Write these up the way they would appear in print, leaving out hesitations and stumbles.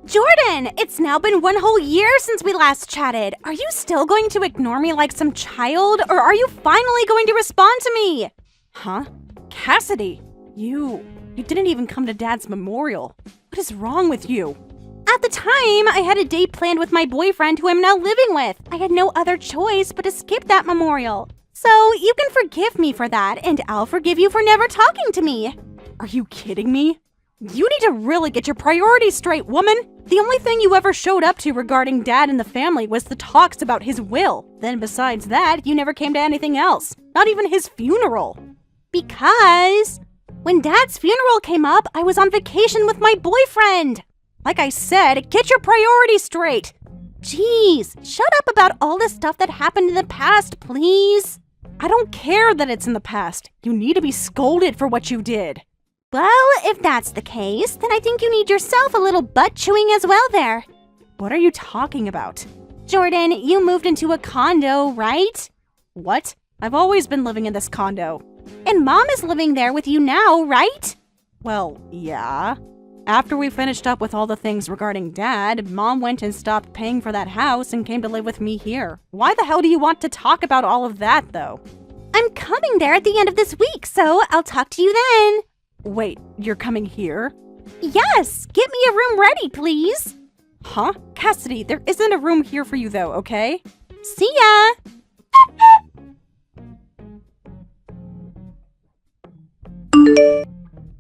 Jordan, it's now been 1 whole year since we last chatted. Are you still going to ignore me like some child, or are you finally going to respond to me? Huh? Cassidy, you didn't even come to Dad's memorial. What is wrong with you? At the time, I had a date planned with my boyfriend who I'm now living with. I had no other choice but to skip that memorial. So you can forgive me for that, and I'll forgive you for never talking to me. Are you kidding me? You need to really get your priorities straight, woman. The only thing you ever showed up to regarding Dad and the family was the talks about his will. Then besides that, you never came to anything else. Not even his funeral. Because when Dad's funeral came up, I was on vacation with my boyfriend. Like I said, get your priorities straight. Jeez, shut up about all the stuff that happened in the past, please. I don't care that it's in the past. You need to be scolded for what you did. Well, if that's the case, then I think you need yourself a little butt chewing as well there. What are you talking about? Jordan, you moved into a condo, right? What? I've always been living in this condo. And Mom is living there with you now, right? Well, yeah. After we finished up with all the things regarding Dad, Mom went and stopped paying for that house and came to live with me here. Why the hell do you want to talk about all of that, though? I'm coming there at the end of this week, so I'll talk to you then. Wait, you're coming here? Yes! Get me a room ready, please! Huh? Cassidy, there isn't a room here for you though, okay? See ya!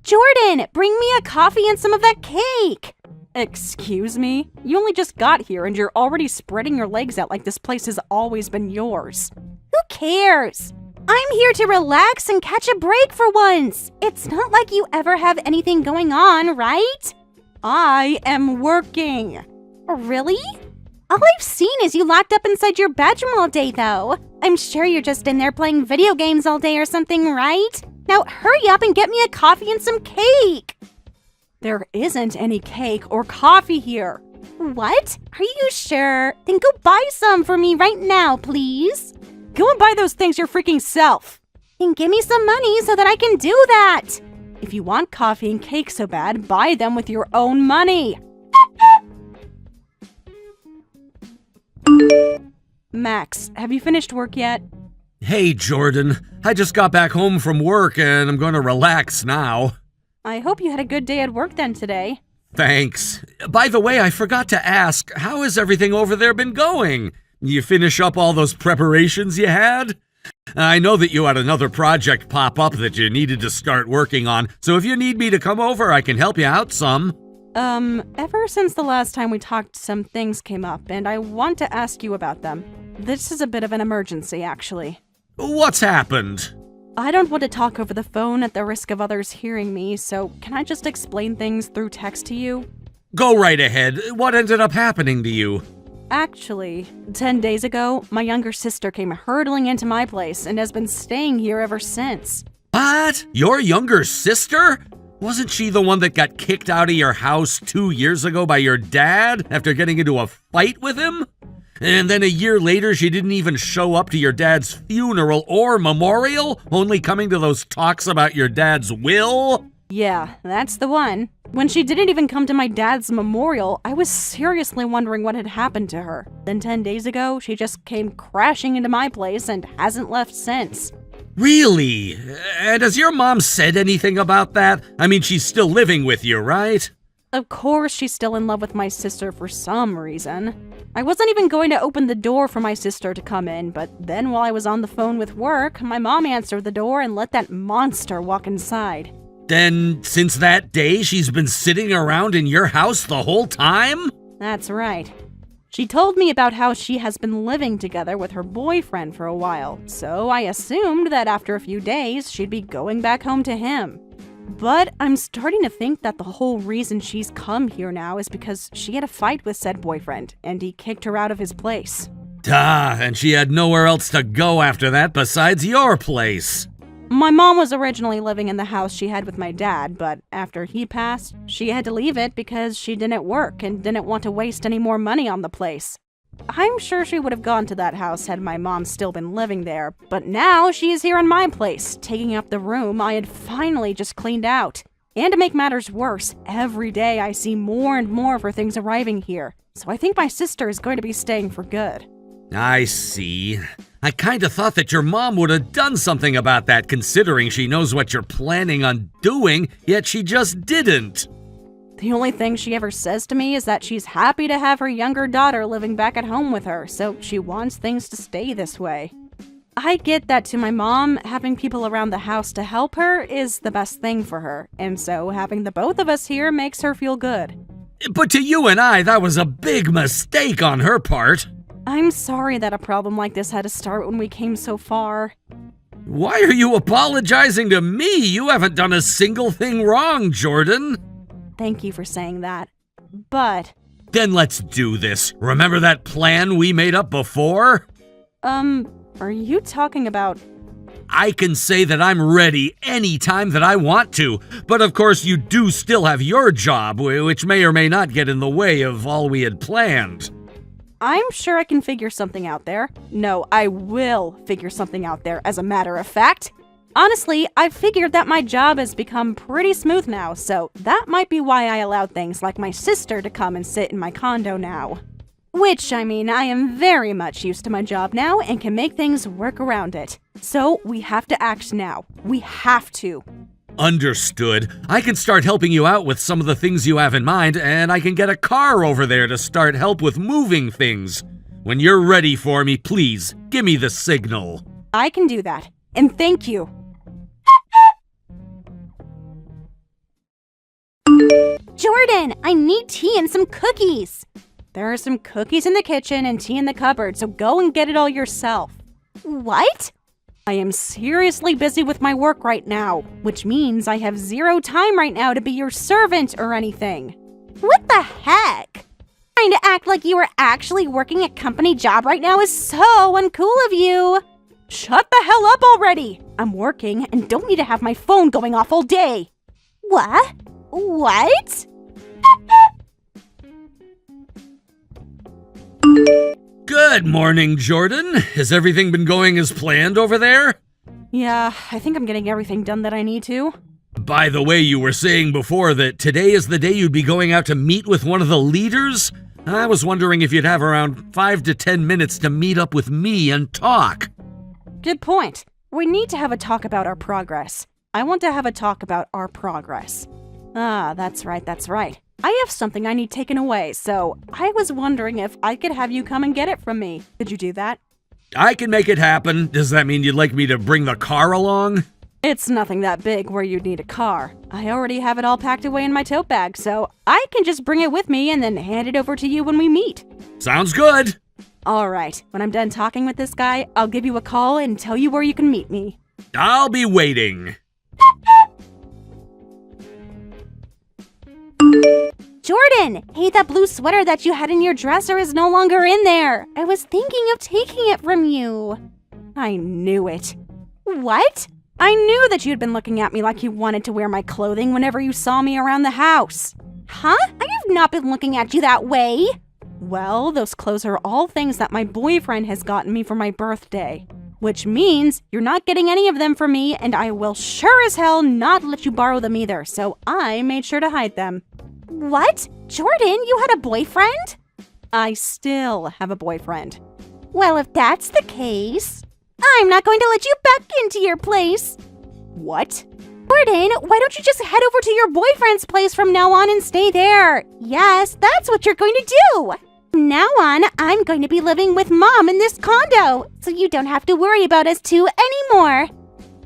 Jordan, bring me a coffee and some of that cake! Excuse me? You only just got here and you're already spreading your legs out like this place has always been yours. Who cares? I'm here to relax and catch a break for once. It's not like you ever have anything going on, right? I am working. Really? All I've seen is you locked up inside your bedroom all day, though. I'm sure you're just in there playing video games all day or something, right? Now hurry up and get me a coffee and some cake. There isn't any cake or coffee here. What? Are you sure? Then go buy some for me right now, please. Go and buy those things your freaking self. And give me some money so that I can do that. If you want coffee and cake so bad, buy them with your own money. Max, have you finished work yet? Hey, Jordan. I just got back home from work and I'm going to relax now. I hope you had a good day at work then today. Thanks. By the way, I forgot to ask, how has everything over there been going? You finish up all those preparations you had? I know that you had another project pop up that you needed to start working on, so if you need me to come over, I can help you out some. Ever since the last time we talked, some things came up, and I want to ask you about them. This is a bit of an emergency, actually. What's happened? I don't want to talk over the phone at the risk of others hearing me, so can I just explain things through text to you? Go right ahead. What ended up happening to you? Actually, 10 days ago, my younger sister came hurtling into my place and has been staying here ever since. What? Your younger sister? Wasn't she the one that got kicked out of your house 2 years ago by your dad after getting into a fight with him? And then a year later, she didn't even show up to your dad's funeral or memorial, only coming to those talks about your dad's will? Yeah, that's the one. When she didn't even come to my dad's memorial, I was seriously wondering what had happened to her. Then 10 days ago, she just came crashing into my place and hasn't left since. Really? And has your mom said anything about that? I mean, she's still living with you, right? Of course she's still in love with my sister for some reason. I wasn't even going to open the door for my sister to come in, but then while I was on the phone with work, my mom answered the door and let that monster walk inside. Then, since that day, she's been sitting around in your house the whole time? That's right. She told me about how she has been living together with her boyfriend for a while, so I assumed that after a few days, she'd be going back home to him. But I'm starting to think that the whole reason she's come here now is because she had a fight with said boyfriend, and he kicked her out of his place. And she had nowhere else to go after that besides your place. My mom was originally living in the house she had with my dad, but after he passed, she had to leave it because she didn't work and didn't want to waste any more money on the place. I'm sure she would have gone to that house had my mom still been living there, but now she is here in my place, taking up the room I had finally just cleaned out. And to make matters worse, every day I see more and more of her things arriving here. So I think my sister is going to be staying for good. I see. I kinda thought that your mom would have done something about that, considering she knows what you're planning on doing, yet she just didn't. The only thing she ever says to me is that she's happy to have her younger daughter living back at home with her, so she wants things to stay this way. I get that to my mom, having people around the house to help her is the best thing for her, and so having the both of us here makes her feel good. But to you and I, that was a big mistake on her part. I'm sorry that a problem like this had to start when we came so far. Why are you apologizing to me? You haven't done a single thing wrong, Jordan. Thank you for saying that. But... Then let's do this. Remember that plan we made up before? Are you talking about... I can say that I'm ready anytime that I want to, but of course you do still have your job, which may or may not get in the way of all we had planned. I'm sure I can figure something out there. No, I will figure something out there, as a matter of fact. Honestly, I've figured that my job has become pretty smooth now, so that might be why I allowed things like my sister to come and sit in my condo now. Which, I mean, I am very much used to my job now and can make things work around it. So, we have to act now. We have to. Understood. I can start helping you out with some of the things you have in mind, and I can get a car over there to start help with moving things. When you're ready for me, please, give me the signal. I can do that. And thank you. Jordan, I need tea and some cookies. There are some cookies in the kitchen and tea in the cupboard, so go and get it all yourself. What? I am seriously busy with my work right now, which means I have zero time right now to be your servant or anything. What the heck? Trying to act like you are actually working a company job right now is so uncool of you. Shut the hell up already! I'm working and don't need to have my phone going off all day. What? What? Good morning, Jordan. Has everything been going as planned over there? Yeah, I think I'm getting everything done that I need to. By the way, you were saying before that today is the day you'd be going out to meet with one of the leaders? I was wondering if you'd have around 5 to 10 minutes to meet up with me and talk. Good point. We need to have a talk about our progress. I want to have a talk about our progress. Ah, that's right. I have something I need taken away, so I was wondering if I could have you come and get it from me. Could you do that? I can make it happen. Does that mean you'd like me to bring the car along? It's nothing that big where you'd need a car. I already have it all packed away in my tote bag, so I can just bring it with me and then hand it over to you when we meet. Sounds good. Alright, when I'm done talking with this guy, I'll give you a call and tell you where you can meet me. I'll be waiting. Jordan! Hey, that blue sweater that you had in your dresser is no longer in there! I was thinking of taking it from you. I knew it. What? I knew that you'd been looking at me like you wanted to wear my clothing whenever you saw me around the house. Huh? I have not been looking at you that way. Well, those clothes are all things that my boyfriend has gotten me for my birthday. Which means you're not getting any of them from me, and I will sure as hell not let you borrow them either, so I made sure to hide them. What? Jordan, you had a boyfriend? I still have a boyfriend. Well, if that's the case, I'm not going to let you back into your place. What? Jordan, why don't you just head over to your boyfriend's place from now on and stay there? Yes, that's what you're going to do. From now on, I'm going to be living with Mom in this condo, so you don't have to worry about us two anymore.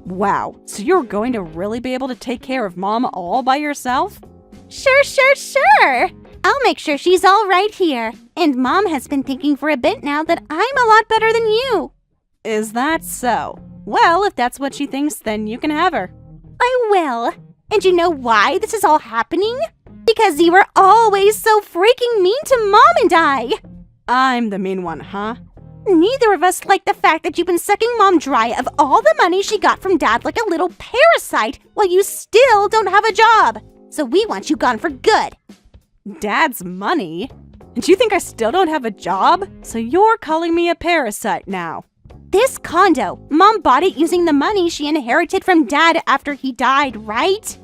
Wow, so you're going to really be able to take care of Mom all by yourself? Sure. I'll make sure she's all right here. And Mom has been thinking for a bit now that I'm a lot better than you. Is that so? Well, if that's what she thinks, then you can have her. I will. And you know why this is all happening? Because you were always so freaking mean to Mom and I. I'm the mean one, huh? Neither of us like the fact that you've been sucking Mom dry of all the money she got from Dad like a little parasite while you still don't have a job. So we want you gone for good. Dad's money? And you think I still don't have a job? So you're calling me a parasite now. This condo, Mom bought it using the money she inherited from Dad after he died, right?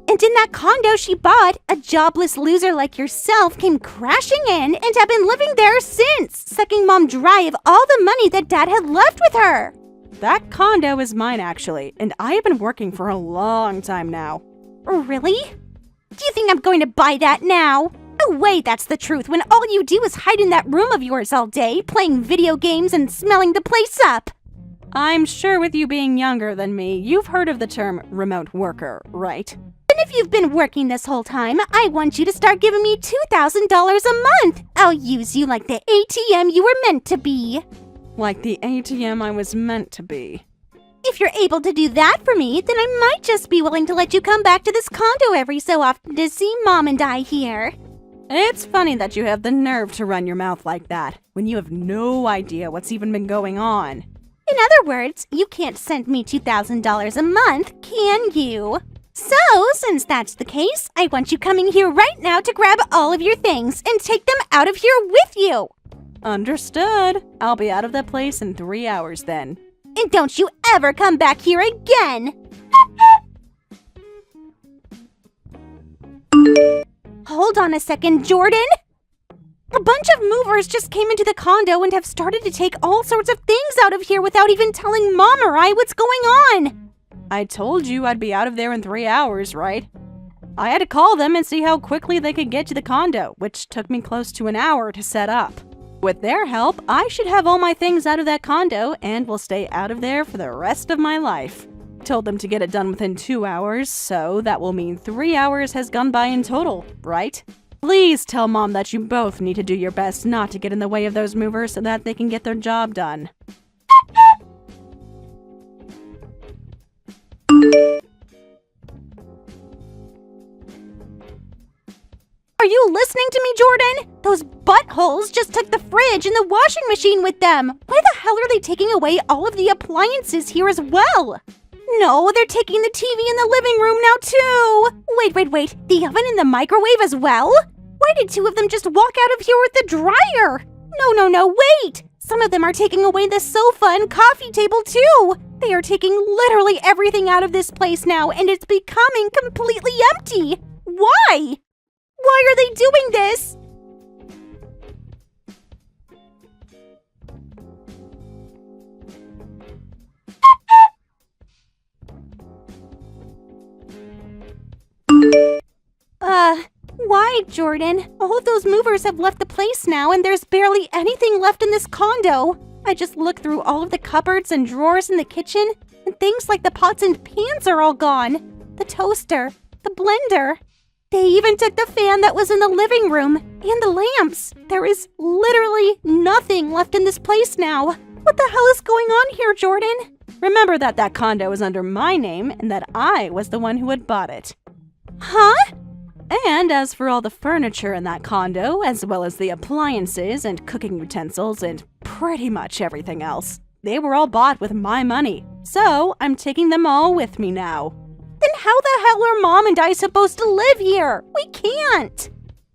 And in that condo she bought, a jobless loser like yourself came crashing in and have been living there since, sucking Mom dry of all the money that Dad had left with her. That condo is mine, actually, and I have been working for a long time now. Really? Do you think I'm going to buy that now? No way that's the truth when all you do is hide in that room of yours all day, playing video games and smelling the place up. I'm sure with you being younger than me, you've heard of the term remote worker, right? And if you've been working this whole time, I want you to start giving me $2,000 a month. I'll use you like the ATM you were meant to be. Like the ATM I was meant to be. If you're able to do that for me, then I might just be willing to let you come back to this condo every so often to see Mom and I here. It's funny that you have the nerve to run your mouth like that, when you have no idea what's even been going on. In other words, you can't send me $2,000 a month, can you? So, since that's the case, I want you coming here right now to grab all of your things and take them out of here with you. Understood. I'll be out of that place in 3 hours then. And don't you ever come back here again! Hold on a second, Jordan! A bunch of movers just came into the condo and have started to take all sorts of things out of here without even telling Mom or I what's going on! I told you I'd be out of there in 3 hours, right? I had to call them and see how quickly they could get to the condo, which took me close to an hour to set up. With their help, I should have all my things out of that condo and will stay out of there for the rest of my life. Told them to get it done within 2 hours, so that will mean 3 hours has gone by in total, right? Please tell Mom that you both need to do your best not to get in the way of those movers so that they can get their job done. Are you listening to me, Jordan? Those buttholes just took the fridge and the washing machine with them. Why the hell are they taking away all of the appliances here as well? No, they're taking the TV in the living room now too. Wait. The oven and the microwave as well? Why did two of them just walk out of here with the dryer? No, wait. Some of them are taking away the sofa and coffee table too. They are taking literally everything out of this place now and it's becoming completely empty. Why? Why are they doing this? Why, Jordan? All of those movers have left the place now and there's barely anything left in this condo. I just looked through all of the cupboards and drawers in the kitchen, and things like the pots and pans are all gone. The toaster, the blender. They even took the fan that was in the living room and the lamps. There is literally nothing left in this place now. What the hell is going on here, Jordan? Remember that condo is under my name and that I was the one who had bought it. Huh? And as for all the furniture in that condo, as well as the appliances and cooking utensils and pretty much everything else, they were all bought with my money. So I'm taking them all with me now. Then how the hell are Mom and I supposed to live here? We can't!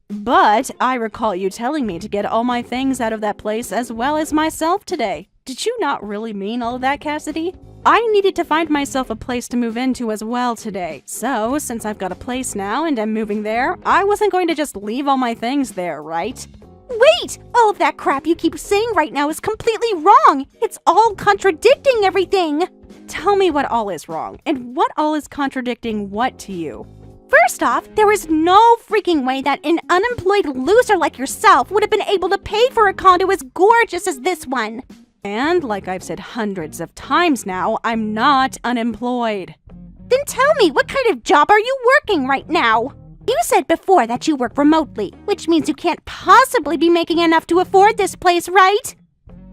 But I recall you telling me to get all my things out of that place as well as myself today. Did you not really mean all of that, Cassidy? I needed to find myself a place to move into as well today. So, since I've got a place now and I'm moving there, I wasn't going to just leave all my things there, right? Wait! All of that crap you keep saying right now is completely wrong! It's all contradicting everything! Tell me what all is wrong, and what all is contradicting what to you? First off, there is no freaking way that an unemployed loser like yourself would have been able to pay for a condo as gorgeous as this one. And like I've said hundreds of times now, I'm not unemployed. Then tell me, what kind of job are you working right now? You said before that you work remotely, which means you can't possibly be making enough to afford this place, right?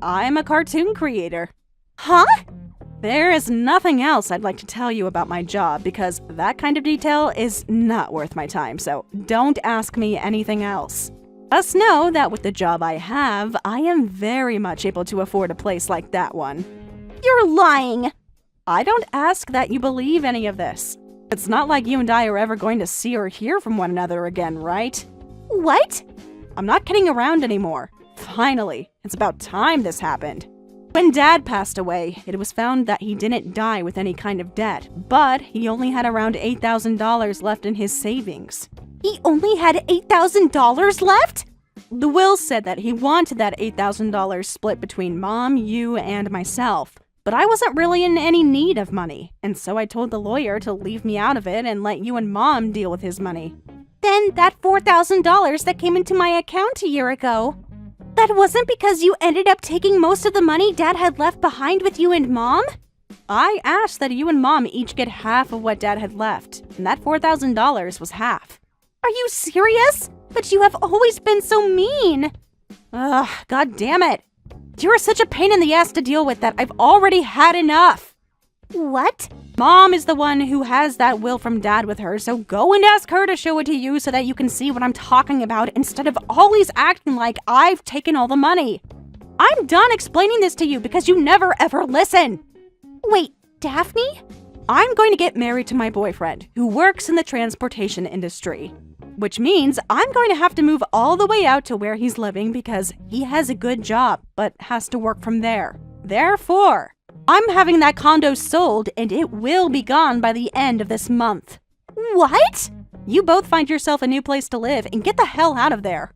I'm a cartoon creator. Huh? There is nothing else I'd like to tell you about my job because that kind of detail is not worth my time, so don't ask me anything else. Just know that with the job I have, I am very much able to afford a place like that one. You're lying! I don't ask that you believe any of this. It's not like you and I are ever going to see or hear from one another again, right? What? I'm not kidding around anymore. Finally, it's about time this happened. When Dad passed away, it was found that he didn't die with any kind of debt, but he only had around $8,000 left in his savings. He only had $8,000 left? The will said that he wanted that $8,000 split between Mom, you, and myself, but I wasn't really in any need of money, and so I told the lawyer to leave me out of it and let you and Mom deal with his money. Then that $4,000 that came into my account a year ago, that wasn't because you ended up taking most of the money Dad had left behind with you and Mom? I asked that you and Mom each get half of what Dad had left, and that $4,000 was half. Are you serious? But you have always been so mean. Ugh, god damn it. You're such a pain in the ass to deal with that I've already had enough. What? Mom is the one who has that will from Dad with her, so go and ask her to show it to you so that you can see what I'm talking about instead of always acting like I've taken all the money. I'm done explaining this to you because you never ever listen. Wait, Daphne? I'm going to get married to my boyfriend, who works in the transportation industry, which means I'm going to have to move all the way out to where he's living because he has a good job, but has to work from there. Therefore, I'm having that condo sold and it will be gone by the end of this month. What? You both find yourself a new place to live and get the hell out of there.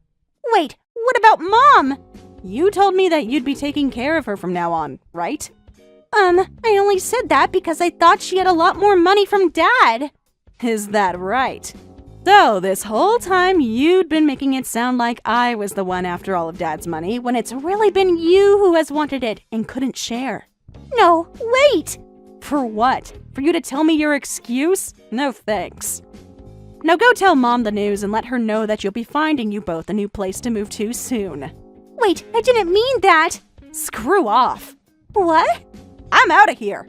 Wait, what about Mom? You told me that you'd be taking care of her from now on, right? I only said that because I thought she had a lot more money from Dad. Is that right? So, this whole time you'd been making it sound like I was the one after all of Dad's money, when it's really been you who has wanted it and couldn't share. No, wait! For what? For you to tell me your excuse? No thanks. Now go tell Mom the news and let her know that you'll be finding you both a new place to move to soon. Wait, I didn't mean that! Screw off. What? I'm out of here!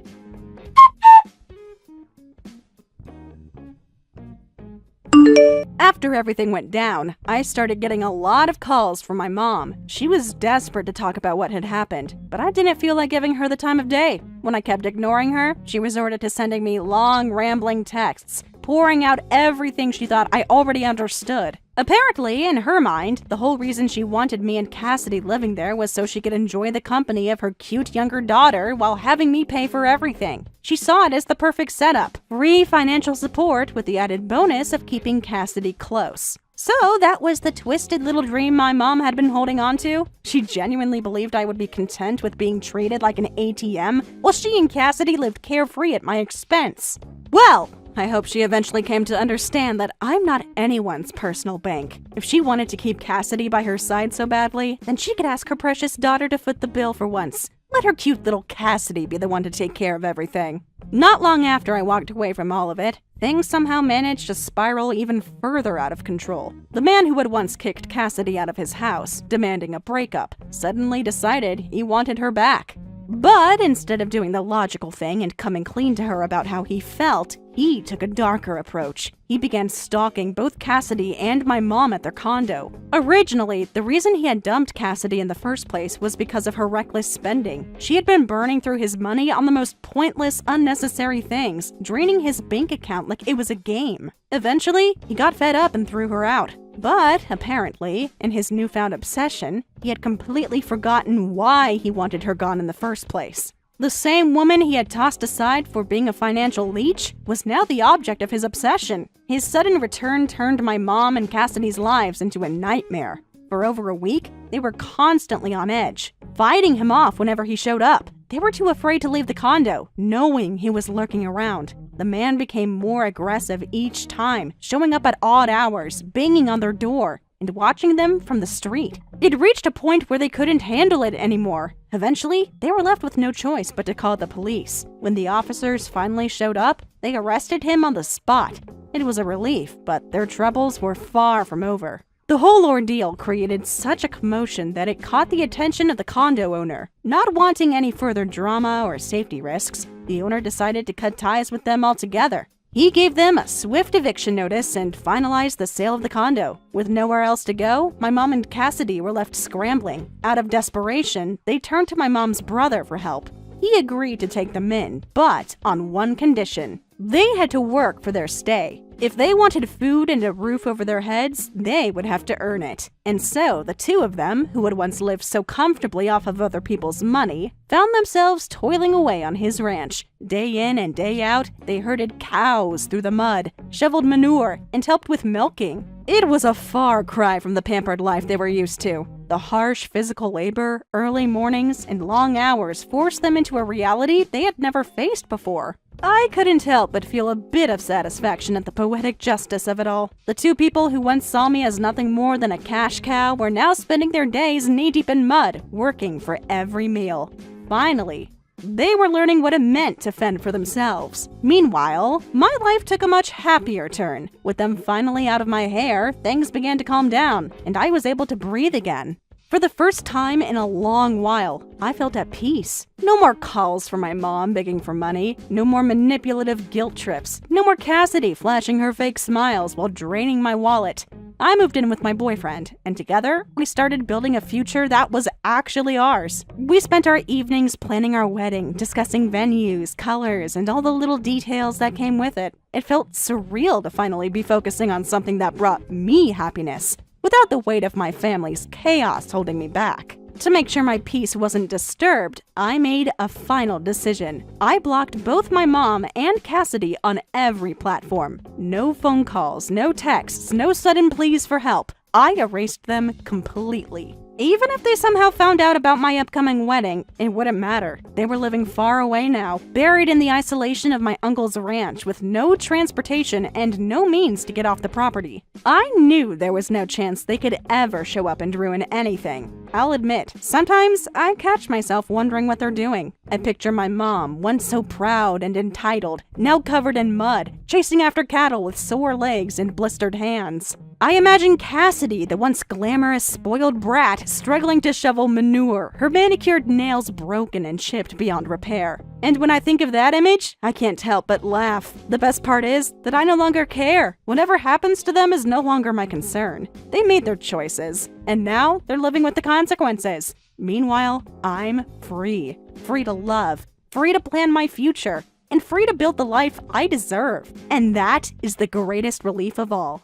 After everything went down, I started getting a lot of calls from my mom. She was desperate to talk about what had happened, but I didn't feel like giving her the time of day. When I kept ignoring her, she resorted to sending me long, rambling texts, pouring out everything she thought I already understood. Apparently, in her mind, the whole reason she wanted me and Cassidy living there was so she could enjoy the company of her cute younger daughter while having me pay for everything. She saw it as the perfect setup, free financial support with the added bonus of keeping Cassidy close. So that was the twisted little dream my mom had been holding on to. She genuinely believed I would be content with being treated like an ATM, while she and Cassidy lived carefree at my expense. Well, I hope she eventually came to understand that I'm not anyone's personal bank. If she wanted to keep Cassidy by her side so badly, then she could ask her precious daughter to foot the bill for once. Let her cute little Cassidy be the one to take care of everything. Not long after I walked away from all of it, things somehow managed to spiral even further out of control. The man who had once kicked Cassidy out of his house, demanding a breakup, suddenly decided he wanted her back. But instead of doing the logical thing and coming clean to her about how he felt, he took a darker approach. He began stalking both Cassidy and my mom at their condo. Originally, the reason he had dumped Cassidy in the first place was because of her reckless spending. She had been burning through his money on the most pointless, unnecessary things, draining his bank account like it was a game. Eventually, he got fed up and threw her out. But, apparently, in his newfound obsession, he had completely forgotten why he wanted her gone in the first place. The same woman he had tossed aside for being a financial leech was now the object of his obsession. His sudden return turned my mom and Cassidy's lives into a nightmare. For over a week, they were constantly on edge, fighting him off whenever he showed up. They were too afraid to leave the condo, knowing he was lurking around. The man became more aggressive each time, showing up at odd hours, banging on their door, and watching them from the street. It reached a point where they couldn't handle it anymore. Eventually, they were left with no choice but to call the police. When the officers finally showed up, they arrested him on the spot. It was a relief, but their troubles were far from over. The whole ordeal created such a commotion that it caught the attention of the condo owner. Not wanting any further drama or safety risks, the owner decided to cut ties with them altogether. He gave them a swift eviction notice and finalized the sale of the condo. With nowhere else to go, my mom and Cassidy were left scrambling. Out of desperation, they turned to my mom's brother for help. He agreed to take them in, but on one condition. They had to work for their stay. If they wanted food and a roof over their heads, they would have to earn it. And so, the two of them, who had once lived so comfortably off of other people's money, found themselves toiling away on his ranch. Day in and day out, they herded cows through the mud, shoveled manure, and helped with milking. It was a far cry from the pampered life they were used to. The harsh physical labor, early mornings, and long hours forced them into a reality they had never faced before. I couldn't help but feel a bit of satisfaction at the poetic justice of it all. The two people who once saw me as nothing more than a cash cow were now spending their days knee-deep in mud, working for every meal. Finally, they were learning what it meant to fend for themselves. Meanwhile, my life took a much happier turn. With them finally out of my hair, things began to calm down, and I was able to breathe again. For the first time in a long while, I felt at peace. No more calls from my mom begging for money, no more manipulative guilt trips, no more Cassidy flashing her fake smiles while draining my wallet. I moved in with my boyfriend, and together, we started building a future that was actually ours. We spent our evenings planning our wedding, discussing venues, colors, and all the little details that came with it. It felt surreal to finally be focusing on something that brought me happiness, without the weight of my family's chaos holding me back. To make sure my peace wasn't disturbed, I made a final decision. I blocked both my mom and Cassidy on every platform. No phone calls, no texts, no sudden pleas for help. I erased them completely. Even if they somehow found out about my upcoming wedding, it wouldn't matter. They were living far away now, buried in the isolation of my uncle's ranch with no transportation and no means to get off the property. I knew there was no chance they could ever show up and ruin anything. I'll admit, sometimes I catch myself wondering what they're doing. I picture my mom, once so proud and entitled, now covered in mud, chasing after cattle with sore legs and blistered hands. I imagine Cassidy, the once glamorous, spoiled brat, struggling to shovel manure, her manicured nails broken and chipped beyond repair. And when I think of that image, I can't help but laugh. The best part is that I no longer care. Whatever happens to them is no longer my concern. They made their choices, and now they're living with the consequences. Meanwhile, I'm free. Free to love, free to plan my future, and free to build the life I deserve. And that is the greatest relief of all.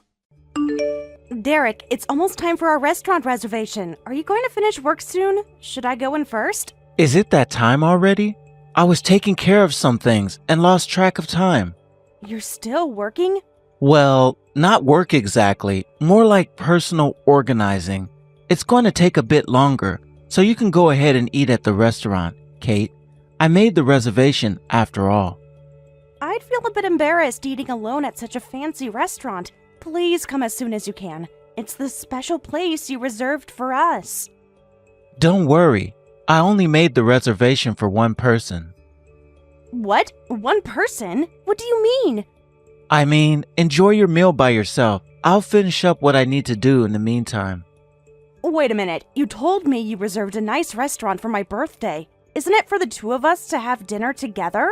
Derek, it's almost time for our restaurant reservation. Are you going to finish work soon? Should I go in first? Is it that time already? I was taking care of some things and lost track of time. You're still working? Well, not work exactly, more like personal organizing. It's going to take a bit longer, so you can go ahead and eat at the restaurant, Kate. I made the reservation after all. I'd feel a bit embarrassed eating alone at such a fancy restaurant. Please come as soon as you can. It's the special place you reserved for us. Don't worry. I only made the reservation for one person. What? One person? What do you mean? I mean, enjoy your meal by yourself. I'll finish up what I need to do in the meantime. Wait a minute. You told me you reserved a nice restaurant for my birthday. Isn't it for the two of us to have dinner together?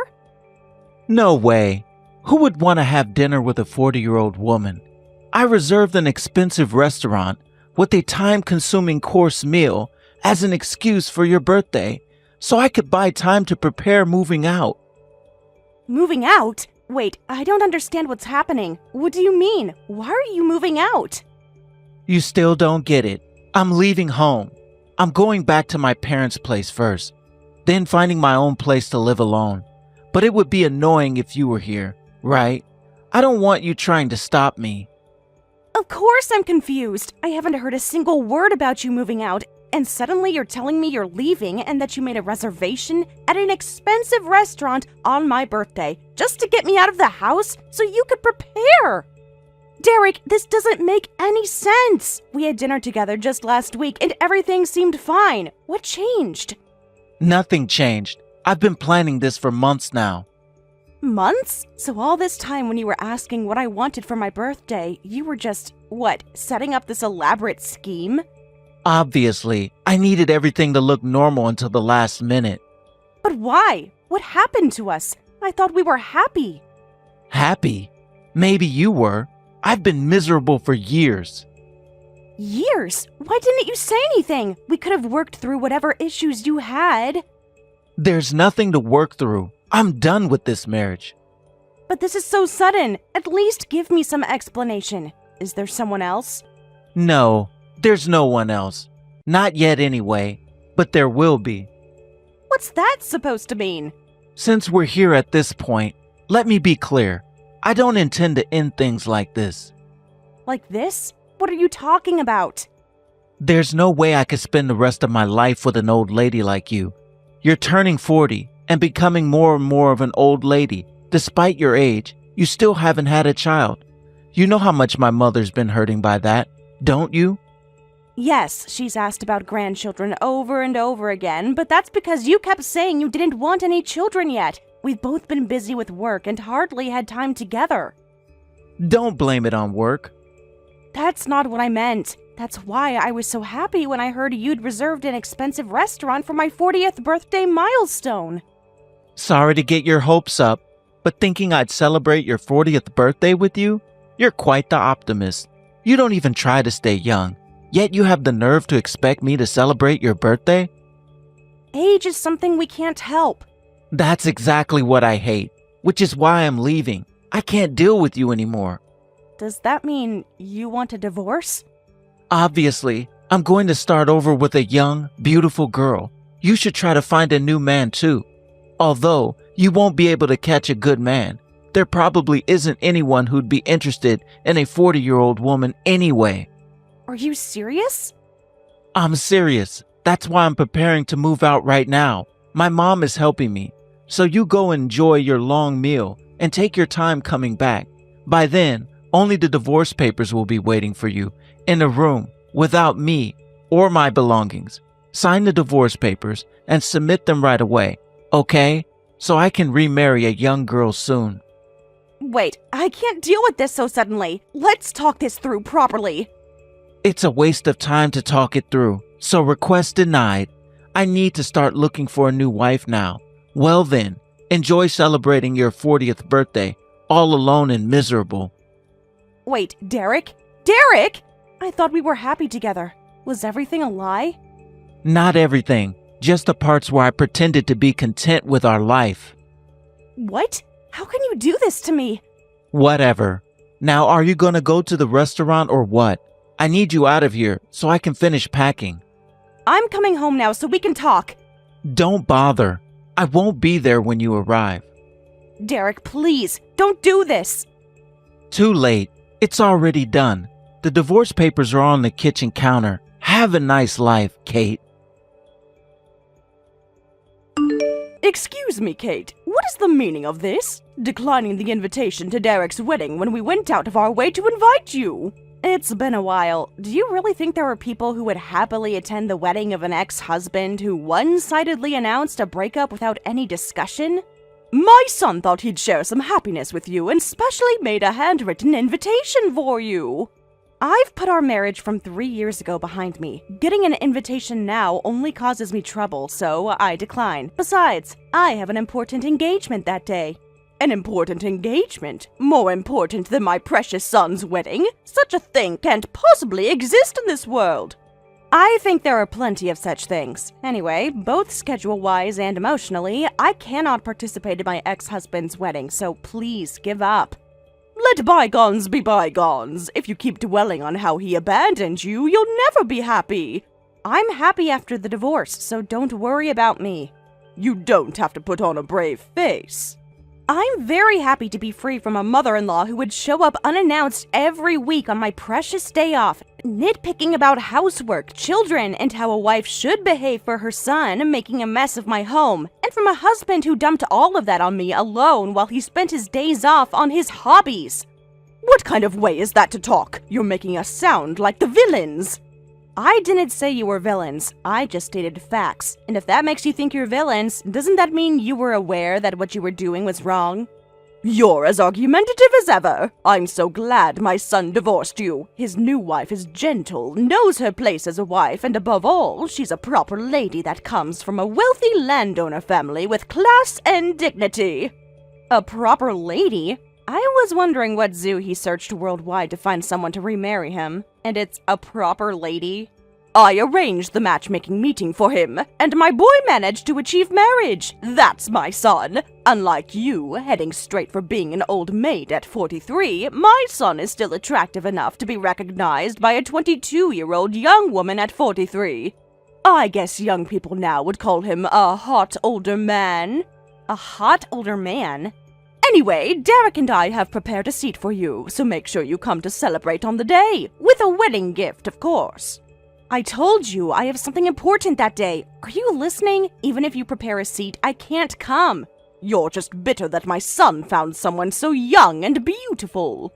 No way. Who would want to have dinner with a 40-year-old woman? I reserved an expensive restaurant with a time-consuming course meal as an excuse for your birthday, so I could buy time to prepare moving out. Moving out? Wait, I don't understand what's happening. What do you mean? Why are you moving out? You still don't get it. I'm leaving home. I'm going back to my parents' place first, then finding my own place to live alone. But it would be annoying if you were here, right? I don't want you trying to stop me. Of course I'm confused. I haven't heard a single word about you moving out, and suddenly you're telling me you're leaving and that you made a reservation at an expensive restaurant on my birthday just to get me out of the house so you could prepare. Derek, this doesn't make any sense. We had dinner together just last week and everything seemed fine. What changed? Nothing changed. I've been planning this for months now. Months? So all this time when you were asking what I wanted for my birthday, you were just, setting up this elaborate scheme? Obviously, I needed everything to look normal until the last minute. But why? What happened to us? I thought we were happy. Happy? Maybe you were. I've been miserable for years. Years? Why didn't you say anything? We could have worked through whatever issues you had. There's nothing to work through. I'm done with this marriage. But this is so sudden. At least give me some explanation. Is there someone else? No, there's no one else. Not yet anyway, but there will be. What's that supposed to mean? Since we're here at this point, let me be clear. I don't intend to end things like this. Like this? What are you talking about? There's no way I could spend the rest of my life with an old lady like you. You're turning 40 and becoming more and more of an old lady. Despite your age, you still haven't had a child. You know how much my mother's been hurting by that, don't you? Yes, she's asked about grandchildren over and over again, but that's because you kept saying you didn't want any children yet. We've both been busy with work and hardly had time together. Don't blame it on work. That's not what I meant. That's why I was so happy when I heard you'd reserved an expensive restaurant for my 40th birthday milestone. Sorry to get your hopes up, but thinking I'd celebrate your 40th birthday with you? You're quite the optimist. You don't even try to stay young, yet you have the nerve to expect me to celebrate your birthday? Age is something we can't help. That's exactly what I hate, which is why I'm leaving. I can't deal with you anymore. Does that mean you want a divorce? Obviously, I'm going to start over with a young, beautiful girl. You should try to find a new man too. Although, you won't be able to catch a good man. There probably isn't anyone who'd be interested in a 40-year-old woman anyway. Are you serious? I'm serious. That's why I'm preparing to move out right now. My mom is helping me. So you go enjoy your long meal and take your time coming back. By then, only the divorce papers will be waiting for you in a room without me or my belongings. Sign the divorce papers and submit them right away, okay? So I can remarry a young girl soon. Wait, I can't deal with this so suddenly. Let's talk this through properly. It's a waste of time to talk it through, so request denied. I need to start looking for a new wife now. Well then, enjoy celebrating your 40th birthday, all alone and miserable. Wait, Derek? Derek! I thought we were happy together. Was everything a lie? Not everything, just the parts where I pretended to be content with our life. What? How can you do this to me? Whatever. Now, are you gonna go to the restaurant or what? I need you out of here so I can finish packing. I'm coming home now so we can talk. Don't bother. I won't be there when you arrive. Derek, please, don't do this. Too late. It's already done. The divorce papers are on the kitchen counter. Have a nice life, Kate. Excuse me, Kate. What is the meaning of this? Declining the invitation to Derek's wedding when we went out of our way to invite you? It's been a while. Do you really think there were people who would happily attend the wedding of an ex-husband who one-sidedly announced a breakup without any discussion? My son thought he'd share some happiness with you and specially made a handwritten invitation for you. I've put our marriage from 3 years ago behind me. Getting an invitation now only causes me trouble, so I decline. Besides, I have an important engagement that day. An important engagement? More important than my precious son's wedding? Such a thing can't possibly exist in this world. I think there are plenty of such things. Anyway, both schedule-wise and emotionally, I cannot participate in my ex-husband's wedding, so please give up. Let bygones be bygones. If you keep dwelling on how he abandoned you, you'll never be happy. I'm happy after the divorce, so don't worry about me. You don't have to put on a brave face. I'm very happy to be free from a mother-in-law who would show up unannounced every week on my precious day off, nitpicking about housework, children, and how a wife should behave for her son, making a mess of my home, and from a husband who dumped all of that on me alone while he spent his days off on his hobbies. What kind of way is that to talk? You're making us sound like the villains. I didn't say you were villains. I just stated facts. And if that makes you think you're villains, doesn't that mean you were aware that what you were doing was wrong? You're as argumentative as ever. I'm so glad my son divorced you. His new wife is gentle, knows her place as a wife, and above all, she's a proper lady that comes from a wealthy landowner family with class and dignity. A proper lady? I was wondering what zoo he searched worldwide to find someone to remarry him. And it's a proper lady? I arranged the matchmaking meeting for him, and my boy managed to achieve marriage. That's my son. Unlike you, heading straight for being an old maid at 43, my son is still attractive enough to be recognized by a 22-year-old young woman at 43. I guess young people now would call him a hot older man. A hot older man? Anyway, Derek and I have prepared a seat for you, so make sure you come to celebrate on the day. With a wedding gift, of course. I told you I have something important that day. Are you listening? Even if you prepare a seat, I can't come. You're just bitter that my son found someone so young and beautiful.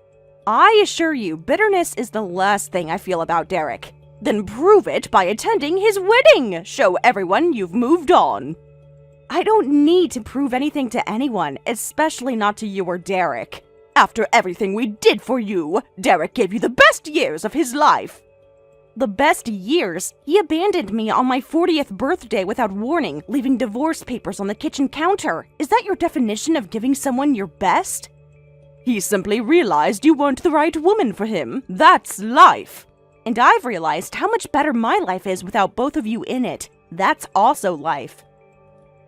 I assure you, bitterness is the last thing I feel about Derek. Then prove it by attending his wedding. Show everyone you've moved on. I don't need to prove anything to anyone, especially not to you or Derek. After everything we did for you, Derek gave you the best years of his life. The best years? He abandoned me on my 40th birthday without warning, leaving divorce papers on the kitchen counter. Is that your definition of giving someone your best? He simply realized you weren't the right woman for him. That's life. And I've realized how much better my life is without both of you in it. That's also life.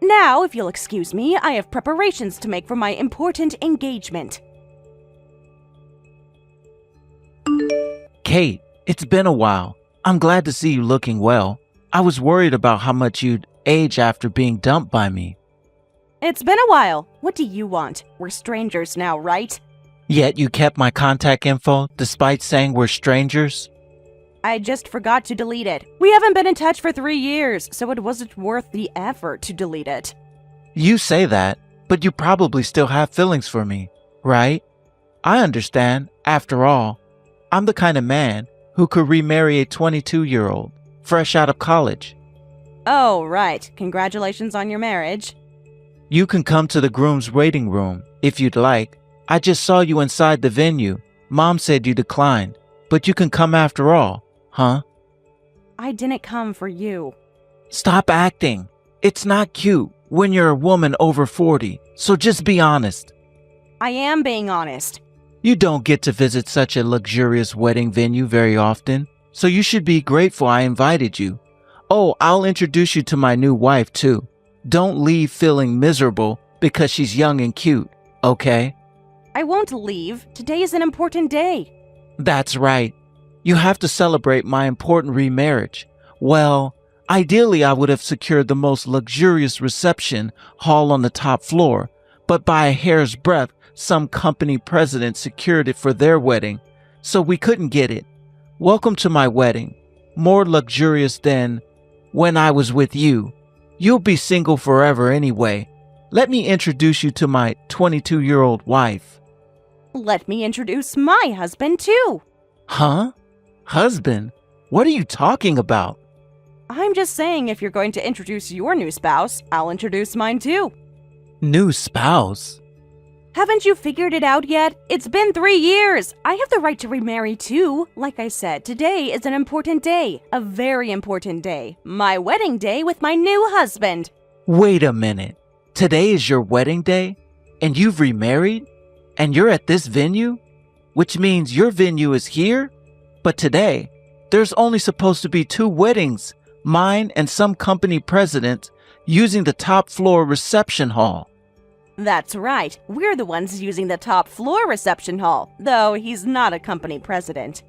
Now, if you'll excuse me, I have preparations to make for my important engagement. Kate, it's been a while. I'm glad to see you looking well. I was worried about how much you'd age after being dumped by me. It's been a while. What do you want? We're strangers now, right? Yet you kept my contact info despite saying we're strangers? I just forgot to delete it. We haven't been in touch for 3 years, so it wasn't worth the effort to delete it. You say that, but you probably still have feelings for me, right? I understand. After all, I'm the kind of man who could remarry a 22-year-old, fresh out of college. Oh, right. Congratulations on your marriage. You can come to the groom's waiting room if you'd like. I just saw you inside the venue. Mom said you declined, but you can come after all, huh? I didn't come for you. Stop acting. It's not cute when you're a woman over 40, so just be honest. I am being honest. You don't get to visit such a luxurious wedding venue very often, so you should be grateful I invited you. Oh, I'll introduce you to my new wife, too. Don't leave feeling miserable because she's young and cute, okay? I won't leave. Today is an important day. That's right. You have to celebrate my important remarriage. Well, ideally I would have secured the most luxurious reception hall on the top floor, but by a hair's breadth, some company president secured it for their wedding, so we couldn't get it. Welcome to my wedding. More luxurious than when I was with you. You'll be single forever anyway. Let me introduce you to my 22-year-old wife. Let me introduce my husband, too. Huh? Husband? What are you talking about? I'm just saying if you're going to introduce your new spouse, I'll introduce mine, too. New spouse? Haven't you figured it out yet? It's been 3 years. I have the right to remarry too. Like I said, today is an important day. A very important day. My wedding day with my new husband. Wait a minute. Today is your wedding day? And you've remarried? And you're at this venue? Which means your venue is here? But today, there's only supposed to be 2 weddings, mine and some company president, using the top floor reception hall. That's right. We're the ones using the top floor reception hall, though he's not a company president.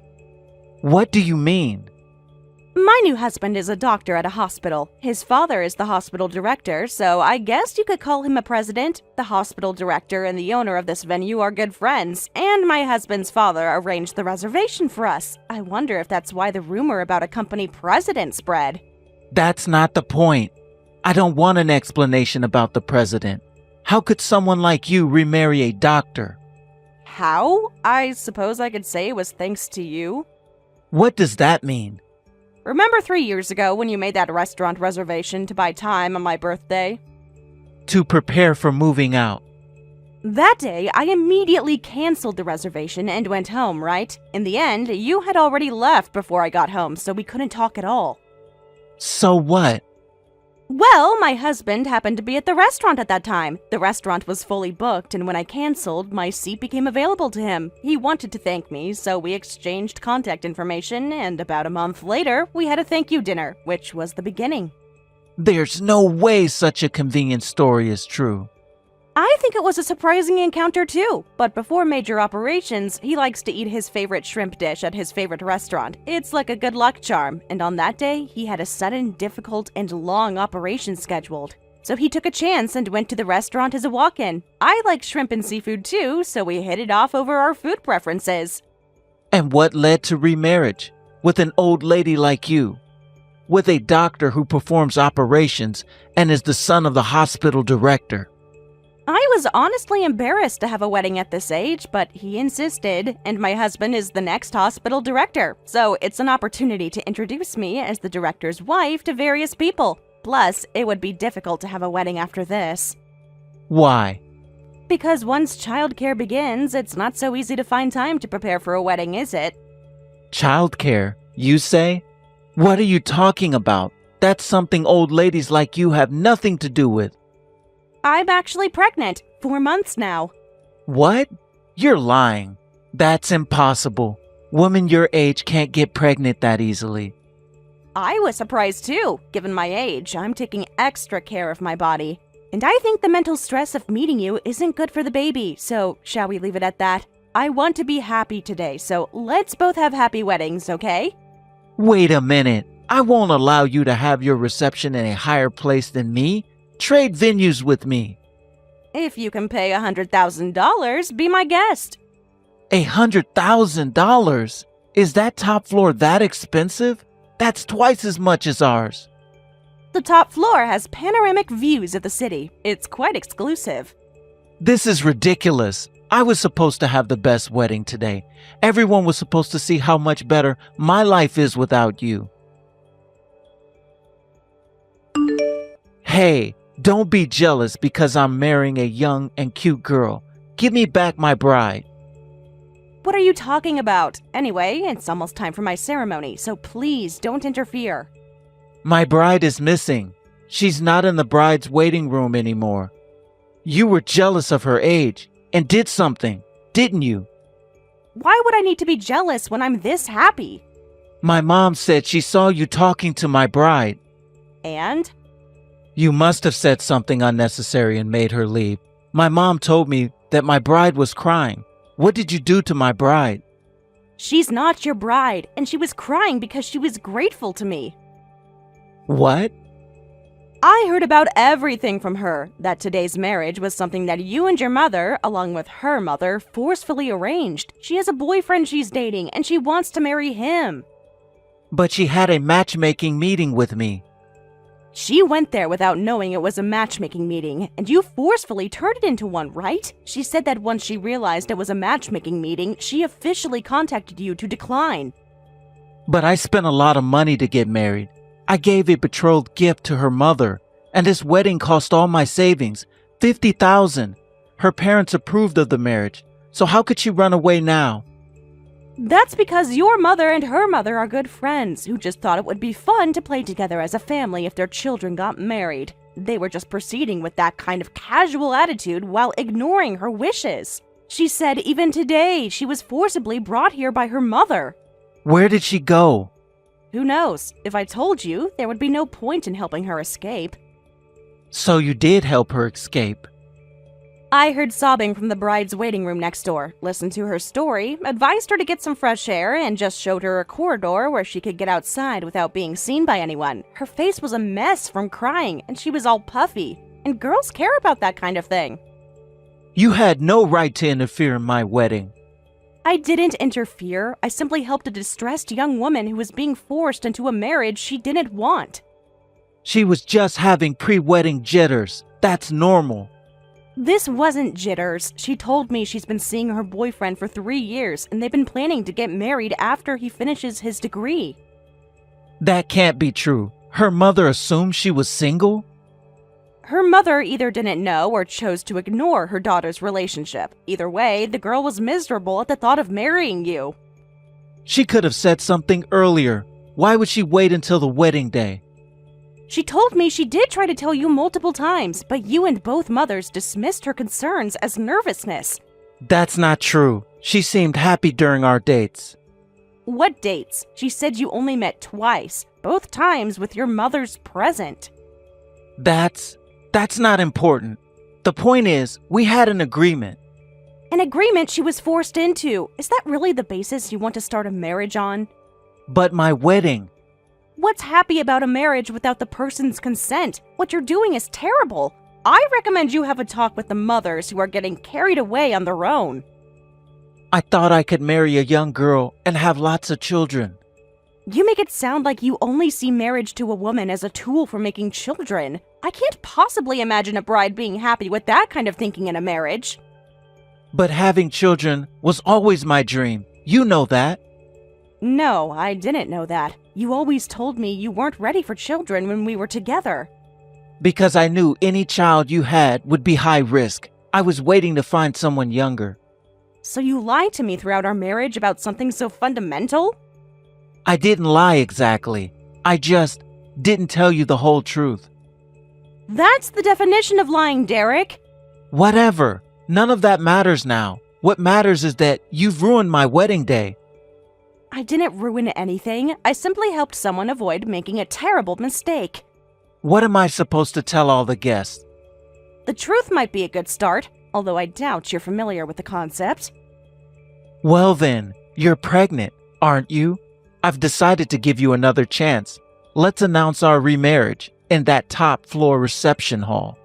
What do you mean? My new husband is a doctor at a hospital. His father is the hospital director, so I guess you could call him a president. The hospital director and the owner of this venue are good friends, and my husband's father arranged the reservation for us. I wonder if that's why the rumor about a company president spread. That's not the point. I don't want an explanation about the president. How could someone like you remarry a doctor? How? I suppose I could say it was thanks to you. What does that mean? Remember 3 years ago when you made that restaurant reservation to buy time on my birthday? To prepare for moving out. That day, I immediately canceled the reservation and went home, right? In the end, you had already left before I got home, so we couldn't talk at all. So what? Well, my husband happened to be at the restaurant at that time. The restaurant was fully booked, and when I canceled, my seat became available to him. He wanted to thank me, so we exchanged contact information, and about a month later, we had a thank you dinner, which was the beginning. There's no way such a convenient story is true. I think it was a surprising encounter too, but before major operations, he likes to eat his favorite shrimp dish at his favorite restaurant. It's like a good luck charm, and on that day, he had a sudden, difficult, and long operation scheduled. So he took a chance and went to the restaurant as a walk-in. I like shrimp and seafood too, so we hit it off over our food preferences. And what led to remarriage? With an old lady like you? With a doctor who performs operations and is the son of the hospital director? I was honestly embarrassed to have a wedding at this age, but he insisted, and my husband is the next hospital director, so it's an opportunity to introduce me as the director's wife to various people. Plus, it would be difficult to have a wedding after this. Why? Because once childcare begins, it's not so easy to find time to prepare for a wedding, is it? Childcare, you say? What are you talking about? That's something old ladies like you have nothing to do with. I'm actually pregnant, 4 months now. What? You're lying. That's impossible. Women your age can't get pregnant that easily. I was surprised too. Given my age, I'm taking extra care of my body. And I think the mental stress of meeting you isn't good for the baby, so shall we leave it at that? I want to be happy today, so let's both have happy weddings, okay? Wait a minute. I won't allow you to have your reception in a higher place than me. Trade venues with me. If you can pay $100,000, be my guest. $100,000? Is that top floor that expensive? That's twice as much as ours. The top floor has panoramic views of the city. It's quite exclusive. This is ridiculous. I was supposed to have the best wedding today. Everyone was supposed to see how much better my life is without you. Hey, don't be jealous because I'm marrying a young and cute girl. Give me back my bride. What are you talking about? Anyway, it's almost time for my ceremony, so please don't interfere. My bride is missing. She's not in the bride's waiting room anymore. You were jealous of her age and did something, didn't you? Why would I need to be jealous when I'm this happy? My mom said she saw you talking to my bride. And? You must have said something unnecessary and made her leave. My mom told me that my bride was crying. What did you do to my bride? She's not your bride, and she was crying because she was grateful to me. What? I heard about everything from her, that today's marriage was something that you and your mother, along with her mother, forcefully arranged. She has a boyfriend she's dating, and she wants to marry him. But she had a matchmaking meeting with me. She went there without knowing it was a matchmaking meeting, and you forcefully turned it into one, right? She said that once she realized it was a matchmaking meeting, she officially contacted you to decline. But I spent a lot of money to get married. I gave a betrothed gift to her mother, and this wedding cost all my savings, $50,000. Her parents approved of the marriage, so how could she run away now? That's because your mother and her mother are good friends who just thought it would be fun to play together as a family if their children got married. They were just proceeding with that kind of casual attitude while ignoring her wishes. She said even today she was forcibly brought here by her mother. Where did she go? Who knows? If I told you, there would be no point in helping her escape. So you did help her escape. I heard sobbing from the bride's waiting room next door, listened to her story, advised her to get some fresh air, and just showed her a corridor where she could get outside without being seen by anyone. Her face was a mess from crying, and she was all puffy. And girls care about that kind of thing. You had no right to interfere in my wedding. I didn't interfere. I simply helped a distressed young woman who was being forced into a marriage she didn't want. She was just having pre-wedding jitters. That's normal. This wasn't jitters. She told me she's been seeing her boyfriend for 3 years, and they've been planning to get married after he finishes his degree. That can't be true. Her mother assumed she was single? Her mother either didn't know or chose to ignore her daughter's relationship. Either way, the girl was miserable at the thought of marrying you. She could have said something earlier. Why would she wait until the wedding day? She told me she did try to tell you multiple times, but you and both mothers dismissed her concerns as nervousness. That's not true. She seemed happy during our dates. What dates? She said you only met twice, both times with your mothers present. That's not important. The point is, we had an agreement. An agreement she was forced into. Is that really the basis you want to start a marriage on? But my wedding. What's happy about a marriage without the person's consent? What you're doing is terrible. I recommend you have a talk with the mothers who are getting carried away on their own. I thought I could marry a young girl and have lots of children. You make it sound like you only see marriage to a woman as a tool for making children. I can't possibly imagine a bride being happy with that kind of thinking in a marriage. But having children was always my dream. You know that. No, I didn't know that. You always told me you weren't ready for children when we were together. Because I knew any child you had would be high risk. I was waiting to find someone younger. So you lied to me throughout our marriage about something so fundamental? I didn't lie exactly. I just didn't tell you the whole truth. That's the definition of lying, Derek. Whatever. None of that matters now. What matters is that you've ruined my wedding day. I didn't ruin anything. I simply helped someone avoid making a terrible mistake. What am I supposed to tell all the guests? The truth might be a good start, although I doubt you're familiar with the concept. Well then, you're pregnant, aren't you? I've decided to give you another chance. Let's announce our remarriage in that top floor reception hall.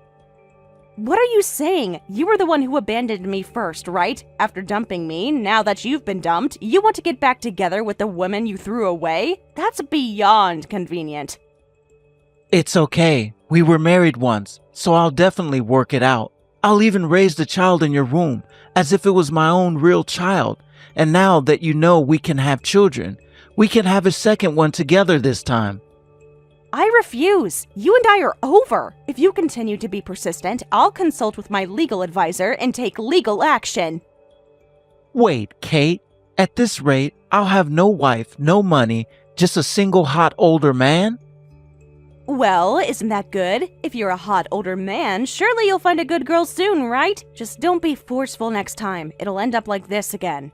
What are you saying? You were the one who abandoned me first, right? After dumping me, now that you've been dumped, you want to get back together with the woman you threw away? That's beyond convenient. It's okay. We were married once, so I'll definitely work it out. I'll even raise the child in your womb as if it was my own real child. And now that you know we can have children, we can have a second one together this time. I refuse. You and I are over. If you continue to be persistent, I'll consult with my legal advisor and take legal action. Wait, Kate. At this rate, I'll have no wife, no money, just a single hot older man? Well, isn't that good? If you're a hot older man, surely you'll find a good girl soon, right? Just don't be forceful next time. It'll end up like this again.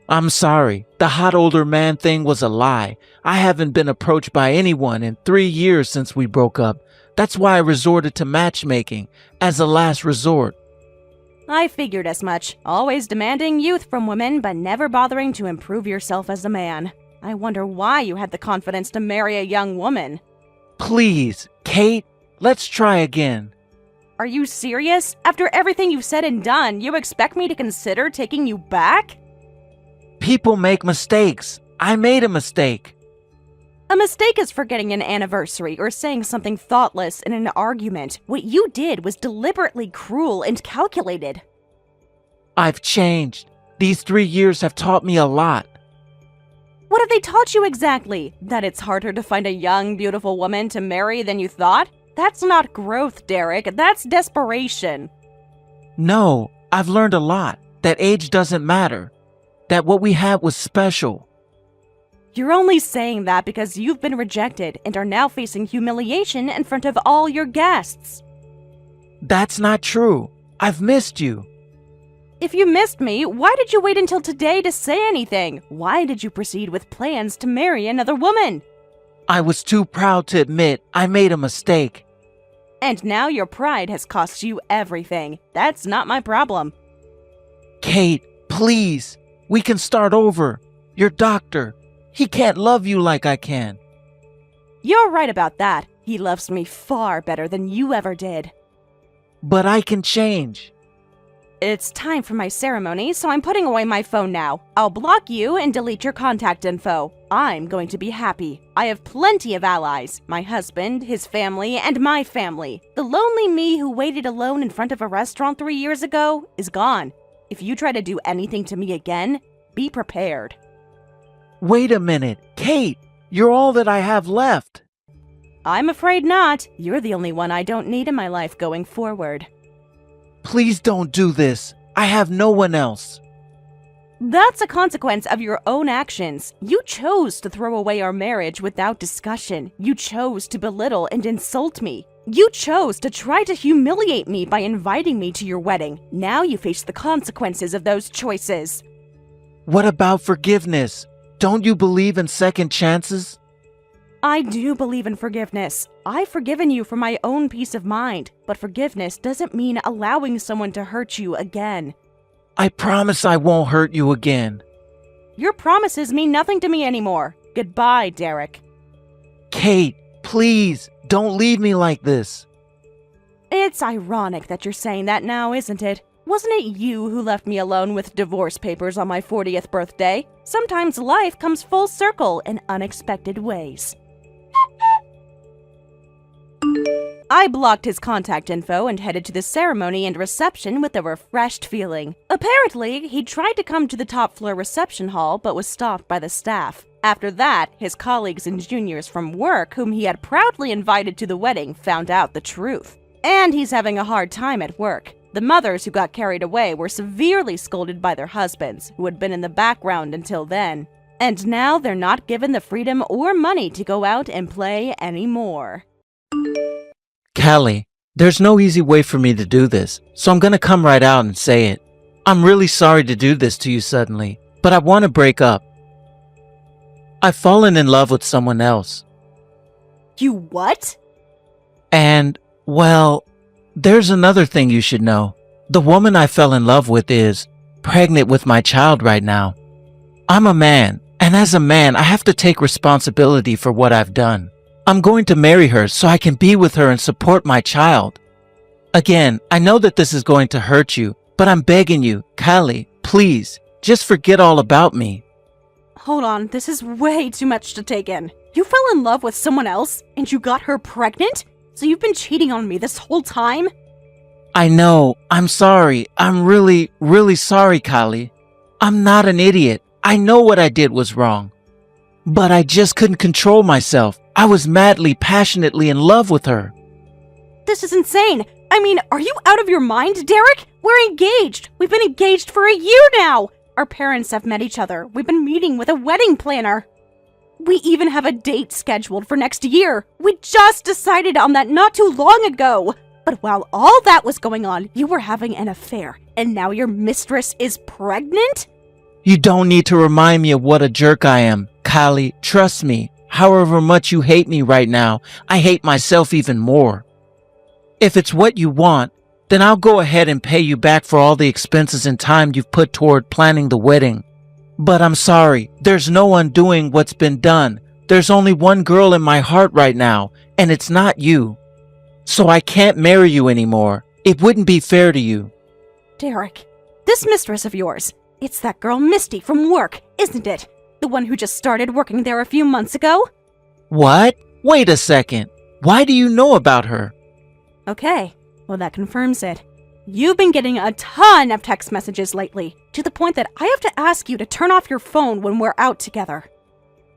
I'm sorry. The hot older man thing was a lie. I haven't been approached by anyone in 3 years since we broke up. That's why I resorted to matchmaking as a last resort. I figured as much. Always demanding youth from women, but never bothering to improve yourself as a man. I wonder why you had the confidence to marry a young woman. Please, Kate, let's try again. Are you serious? After everything you've said and done, you expect me to consider taking you back? People make mistakes. I made a mistake. A mistake is forgetting an anniversary or saying something thoughtless in an argument. What you did was deliberately cruel and calculated. I've changed. These 3 years have taught me a lot. What have they taught you exactly? That it's harder to find a young, beautiful woman to marry than you thought? That's not growth, Derek. That's desperation. No, I've learned a lot. That age doesn't matter. That what we had was special. You're only saying that because you've been rejected and are now facing humiliation in front of all your guests. That's not true. I've missed you. If you missed me, why did you wait until today to say anything? Why did you proceed with plans to marry another woman? I was too proud to admit I made a mistake. And now your pride has cost you everything. That's not my problem. Kate, please. We can start over. Your doctor, he can't love you like I can. You're right about that. He loves me far better than you ever did. But I can change. It's time for my ceremony, so I'm putting away my phone now. I'll block you and delete your contact info. I'm going to be happy. I have plenty of allies. My husband, his family, and my family. The lonely me who waited alone in front of a restaurant 3 years ago is gone. If you try to do anything to me again, be prepared. Wait a minute. Kate, you're all that I have left. I'm afraid not. You're the only one I don't need in my life going forward. Please don't do this. I have no one else. That's a consequence of your own actions. You chose to throw away our marriage without discussion. You chose to belittle and insult me. You chose to try to humiliate me by inviting me to your wedding. Now you face the consequences of those choices. What about forgiveness? Don't you believe in second chances? I do believe in forgiveness. I've forgiven you for my own peace of mind, but forgiveness doesn't mean allowing someone to hurt you again. I promise I won't hurt you again. Your promises mean nothing to me anymore. Goodbye, Derek. Kate, please, don't leave me like this. It's ironic that you're saying that now, isn't it? Wasn't it you who left me alone with divorce papers on my 40th birthday? Sometimes life comes full circle in unexpected ways. I blocked his contact info and headed to the ceremony and reception with a refreshed feeling. Apparently, he tried to come to the top floor reception hall but was stopped by the staff. After that, his colleagues and juniors from work, whom he had proudly invited to the wedding, found out the truth. And he's having a hard time at work. The mothers who got carried away were severely scolded by their husbands, who had been in the background until then. And now they're not given the freedom or money to go out and play anymore. Callie, there's no easy way for me to do this, so I'm gonna come right out and say it. I'm really sorry to do this to you suddenly, but I want to break up. I've fallen in love with someone else. You what? And, well, there's another thing you should know. The woman I fell in love with is pregnant with my child right now. I'm a man, and as a man, I have to take responsibility for what I've done. I'm going to marry her so I can be with her and support my child. Again, I know that this is going to hurt you, but I'm begging you, Callie, please, just forget all about me. Hold on, this is way too much to take in. You fell in love with someone else, and you got her pregnant? So you've been cheating on me this whole time? I know, I'm sorry. I'm really, really sorry, Callie. I'm not an idiot. I know what I did was wrong. But I just couldn't control myself. I was madly, passionately in love with her. This is insane. I mean, are you out of your mind, Derek? We're engaged. We've been engaged for a year now. Our parents have met each other. We've been meeting with a wedding planner. We even have a date scheduled for next year. We just decided on that not too long ago. But while all that was going on, you were having an affair. And now your mistress is pregnant? You don't need to remind me of what a jerk I am. Callie, trust me. However much you hate me right now, I hate myself even more. If it's what you want, then I'll go ahead and pay you back for all the expenses and time you've put toward planning the wedding. But I'm sorry, there's no undoing what's been done. There's only one girl in my heart right now, and it's not you. So I can't marry you anymore. It wouldn't be fair to you. Derek, this mistress of yours, it's that girl Misty from work, isn't it? The one who just started working there a few months ago? What? Wait a second. Why do you know about her? Okay, well that confirms it. You've been getting a ton of text messages lately, to the point that I have to ask you to turn off your phone when we're out together.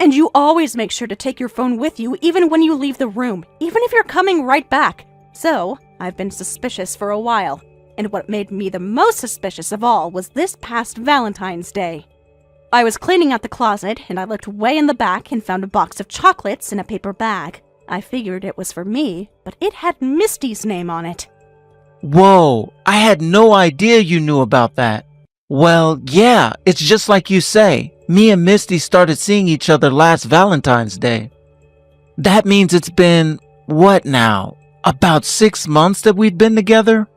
And you always make sure to take your phone with you even when you leave the room, even if you're coming right back. So, I've been suspicious for a while. And what made me the most suspicious of all was this past Valentine's Day. I was cleaning out the closet, and I looked way in the back and found a box of chocolates in a paper bag. I figured it was for me, but it had Misty's name on it. Whoa, I had no idea you knew about that. Well, yeah, it's just like you say. Me and Misty started seeing each other last Valentine's Day. That means it's been, what now? About 6 months that we'd been together?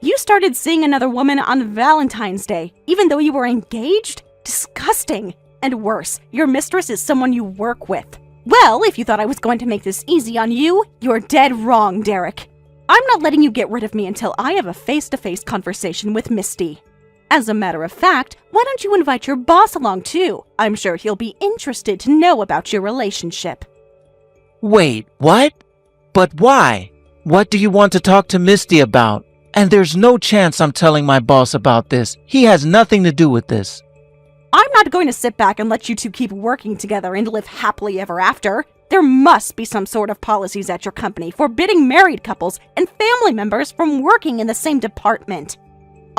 You started seeing another woman on Valentine's Day, even though you were engaged? Disgusting. And worse, your mistress is someone you work with. Well, if you thought I was going to make this easy on you, you're dead wrong, Derek. I'm not letting you get rid of me until I have a face-to-face conversation with Misty. As a matter of fact, why don't you invite your boss along too? I'm sure he'll be interested to know about your relationship. Wait, what? But why? What do you want to talk to Misty about? And there's no chance I'm telling my boss about this. He has nothing to do with this. I'm not going to sit back and let you two keep working together and live happily ever after. There must be some sort of policies at your company forbidding married couples and family members from working in the same department.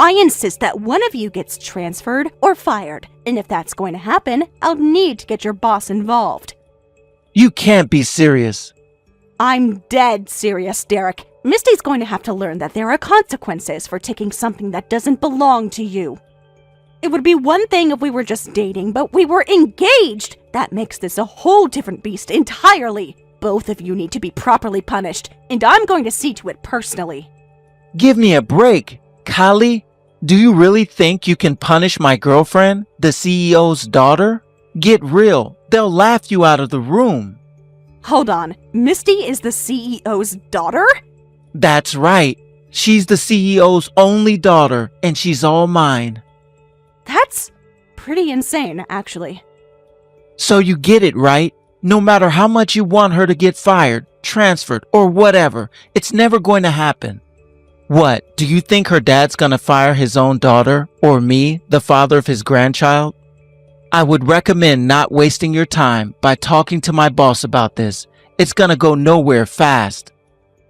I insist that one of you gets transferred or fired, and if that's going to happen, I'll need to get your boss involved. You can't be serious. I'm dead serious, Derek. Misty's going to have to learn that there are consequences for taking something that doesn't belong to you. It would be one thing if we were just dating, but we were engaged! That makes this a whole different beast entirely. Both of you need to be properly punished, and I'm going to see to it personally. Give me a break. Kali, do you really think you can punish my girlfriend, the CEO's daughter? Get real. They'll laugh you out of the room. Hold on, Misty is the CEO's daughter? That's right. She's the CEO's only daughter, and she's all mine. That's pretty insane, actually. So you get it, right? No matter how much you want her to get fired, transferred, or whatever, it's never going to happen. What, do you think her dad's gonna fire his own daughter, or me, the father of his grandchild? I would recommend not wasting your time by talking to my boss about this. It's gonna go nowhere fast.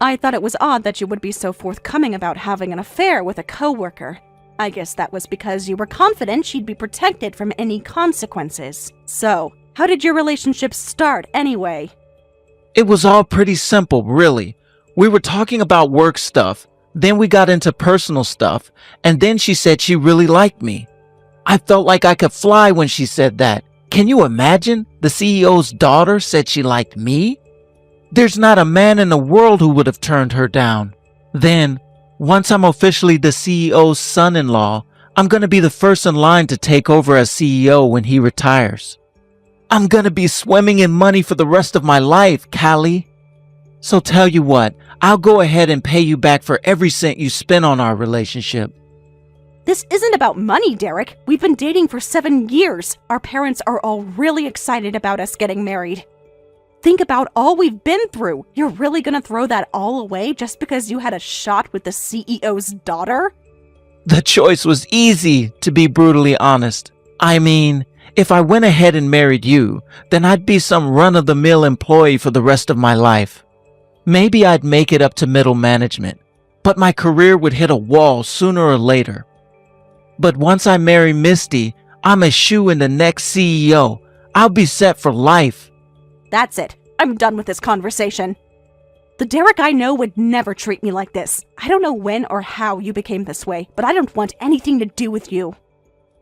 I thought it was odd that you would be so forthcoming about having an affair with a coworker. I guess that was because you were confident she'd be protected from any consequences. So, how did your relationship start anyway? It was all pretty simple, really. We were talking about work stuff, then we got into personal stuff, and then she said she really liked me. I felt like I could fly when she said that. Can you imagine? The CEO's daughter said she liked me? There's not a man in the world who would have turned her down. Then, once I'm officially the CEO's son-in-law, I'm gonna be the first in line to take over as CEO when he retires. I'm gonna be swimming in money for the rest of my life, Kali. So tell you what, I'll go ahead and pay you back for every cent you spent on our relationship. This isn't about money, Derek. We've been dating for 7 years. Our parents are all really excited about us getting married. Think about all we've been through. You're really gonna throw that all away just because you had a shot with the CEO's daughter? The choice was easy, to be brutally honest. I mean, if I went ahead and married you, then I'd be some run-of-the-mill employee for the rest of my life. Maybe I'd make it up to middle management, but my career would hit a wall sooner or later. But once I marry Misty, I'm a shoe in the next CEO. I'll be set for life. That's it. I'm done with this conversation. The Derek I know would never treat me like this. I don't know when or how you became this way, but I don't want anything to do with you.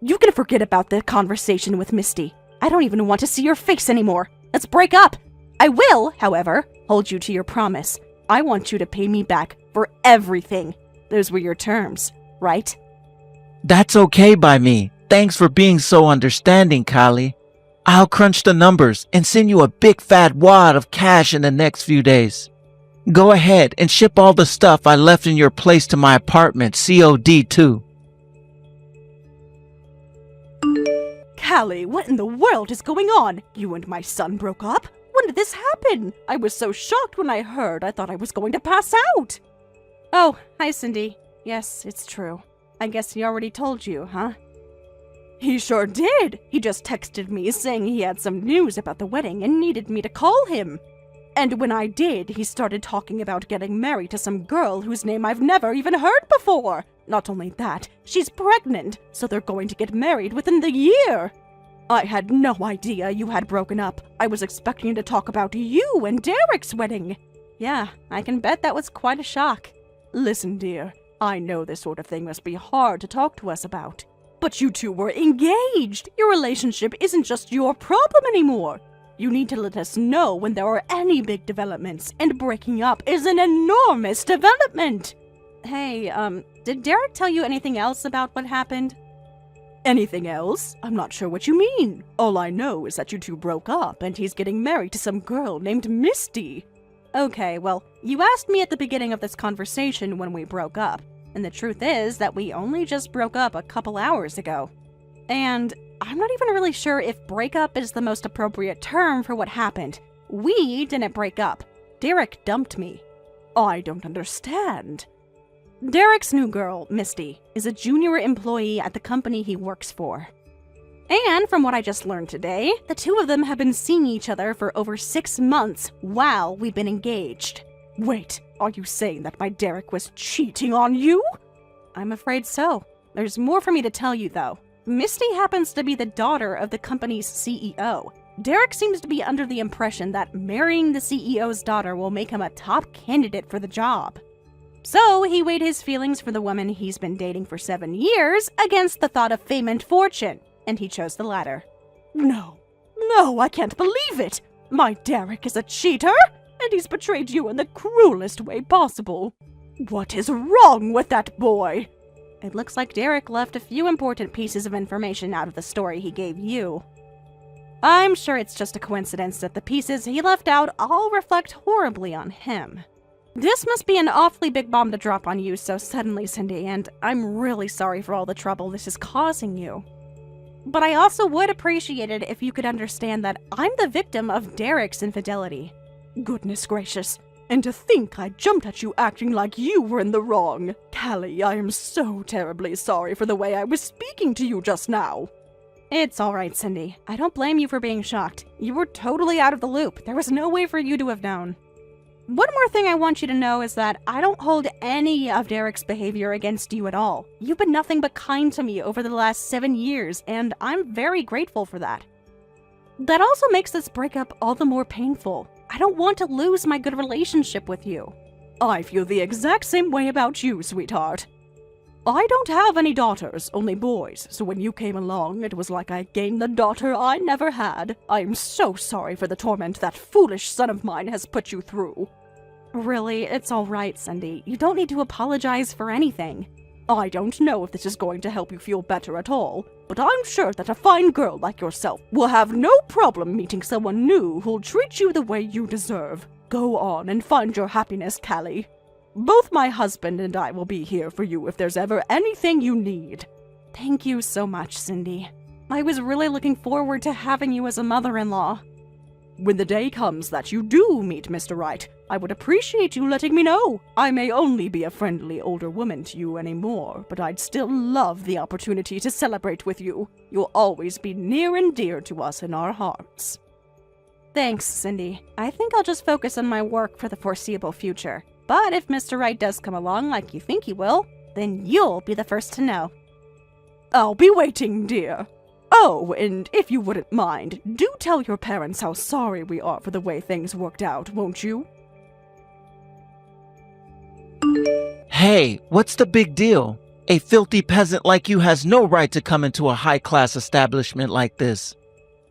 You can forget about the conversation with Misty. I don't even want to see your face anymore. Let's break up. I will, however, hold you to your promise. I want you to pay me back for everything. Those were your terms, right? That's okay by me. Thanks for being so understanding, Kali. I'll crunch the numbers and send you a big fat wad of cash in the next few days. Go ahead and ship all the stuff I left in your place to my apartment, COD too. Callie, what in the world is going on? You and my son broke up? When did this happen? I was so shocked when I heard. I thought I was going to pass out. Oh, hi, Cindy. Yes, it's true. I guess he already told you, huh? He sure did. He just texted me saying he had some news about the wedding and needed me to call him. And when I did, he started talking about getting married to some girl whose name I've never even heard before. Not only that, she's pregnant, so they're going to get married within the year. I had no idea you had broken up. I was expecting to talk about you and Derek's wedding. Yeah, I can bet that was quite a shock. Listen, dear, I know this sort of thing must be hard to talk to us about. But you two were engaged. Your relationship isn't just your problem anymore. You need to let us know when there are any big developments, and breaking up is an enormous development. Hey, did Derek tell you anything else about what happened? Anything else? I'm not sure what you mean. All I know is that you two broke up, and he's getting married to some girl named Misty. Okay, well, you asked me at the beginning of this conversation when we broke up. And the truth is that we only just broke up a couple hours ago. And I'm not even really sure if breakup is the most appropriate term for what happened. We didn't break up. Derek dumped me. I don't understand. Derek's new girl, Misty, is a junior employee at the company he works for. And from what I just learned today, the two of them have been seeing each other for over 6 months while we've been engaged. Wait, are you saying that my Derek was cheating on you? I'm afraid so. There's more for me to tell you, though. Misty happens to be the daughter of the company's CEO. Derek seems to be under the impression that marrying the CEO's daughter will make him a top candidate for the job. So he weighed his feelings for the woman he's been dating for 7 years against the thought of fame and fortune, and he chose the latter. No, I can't believe it! My Derek is a cheater, and he's betrayed you in the cruelest way possible. What is wrong with that boy? It looks like Derek left a few important pieces of information out of the story he gave you. I'm sure it's just a coincidence that the pieces he left out all reflect horribly on him. This must be an awfully big bomb to drop on you so suddenly, Cindy, and I'm really sorry for all the trouble this is causing you. But I also would appreciate it if you could understand that I'm the victim of Derek's infidelity. Goodness gracious. And to think I jumped at you acting like you were in the wrong. Callie, I am so terribly sorry for the way I was speaking to you just now. It's alright, Cindy. I don't blame you for being shocked. You were totally out of the loop. There was no way for you to have known. One more thing I want you to know is that I don't hold any of Derek's behavior against you at all. You've been nothing but kind to me over the last 7 years, and I'm very grateful for that. That also makes this breakup all the more painful. I don't want to lose my good relationship with you. I feel the exact same way about you, sweetheart. I don't have any daughters, only boys, so when you came along, it was like I gained the daughter I never had. I am so sorry for the torment that foolish son of mine has put you through. Really, it's all right, Cindy. You don't need to apologize for anything. I don't know if this is going to help you feel better at all, but I'm sure that a fine girl like yourself will have no problem meeting someone new who'll treat you the way you deserve. Go on and find your happiness, Callie. Both my husband and I will be here for you if there's ever anything you need. Thank you so much, Cindy. I was really looking forward to having you as a mother-in-law. When the day comes that you do meet Mr. Wright, I would appreciate you letting me know. I may only be a friendly older woman to you anymore, but I'd still love the opportunity to celebrate with you. You'll always be near and dear to us in our hearts. Thanks, Cindy. I think I'll just focus on my work for the foreseeable future. But if Mr. Wright does come along like you think he will, then you'll be the first to know. I'll be waiting, dear. Oh, and if you wouldn't mind, do tell your parents how sorry we are for the way things worked out, won't you? Hey, what's the big deal? A filthy peasant like you has no right to come into a high-class establishment like this.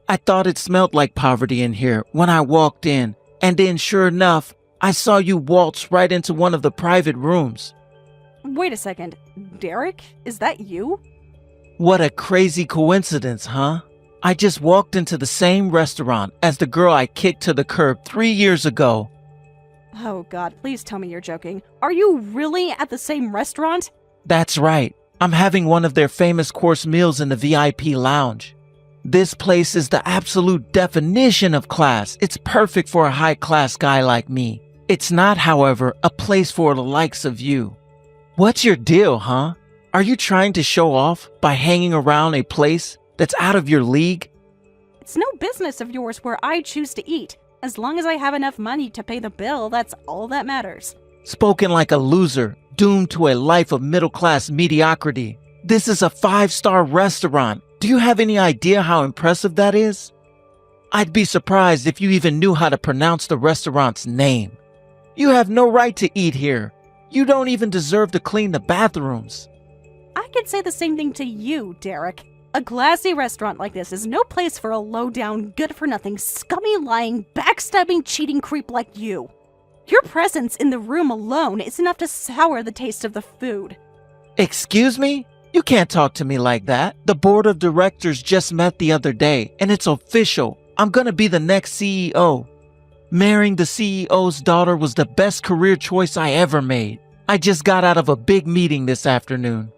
I thought it smelled like poverty in here when I walked in, and then sure enough, I saw you waltz right into one of the private rooms. Wait a second. Derek? Is that you? What a crazy coincidence, huh? I just walked into the same restaurant as the girl I kicked to the curb 3 years ago. Oh God, please tell me you're joking. Are you really at the same restaurant? That's right. I'm having one of their famous course meals in the VIP lounge. This place is the absolute definition of class. It's perfect for a high-class guy like me. It's not, however, a place for the likes of you. What's your deal, huh? Are you trying to show off by hanging around a place that's out of your league? It's no business of yours where I choose to eat. As long as I have enough money to pay the bill, that's all that matters. Spoken like a loser, doomed to a life of middle-class mediocrity. This is a 5-star restaurant. Do you have any idea how impressive that is? I'd be surprised if you even knew how to pronounce the restaurant's name. You have no right to eat here. You don't even deserve to clean the bathrooms. I could say the same thing to you, Derek. A classy restaurant like this is no place for a low-down, good-for-nothing, scummy, lying, backstabbing, cheating creep like you. Your presence in the room alone is enough to sour the taste of the food. Excuse me? You can't talk to me like that. The board of directors just met the other day, and it's official. I'm gonna be the next CEO. Marrying the CEO's daughter was the best career choice I ever made. I just got out of a big meeting this afternoon.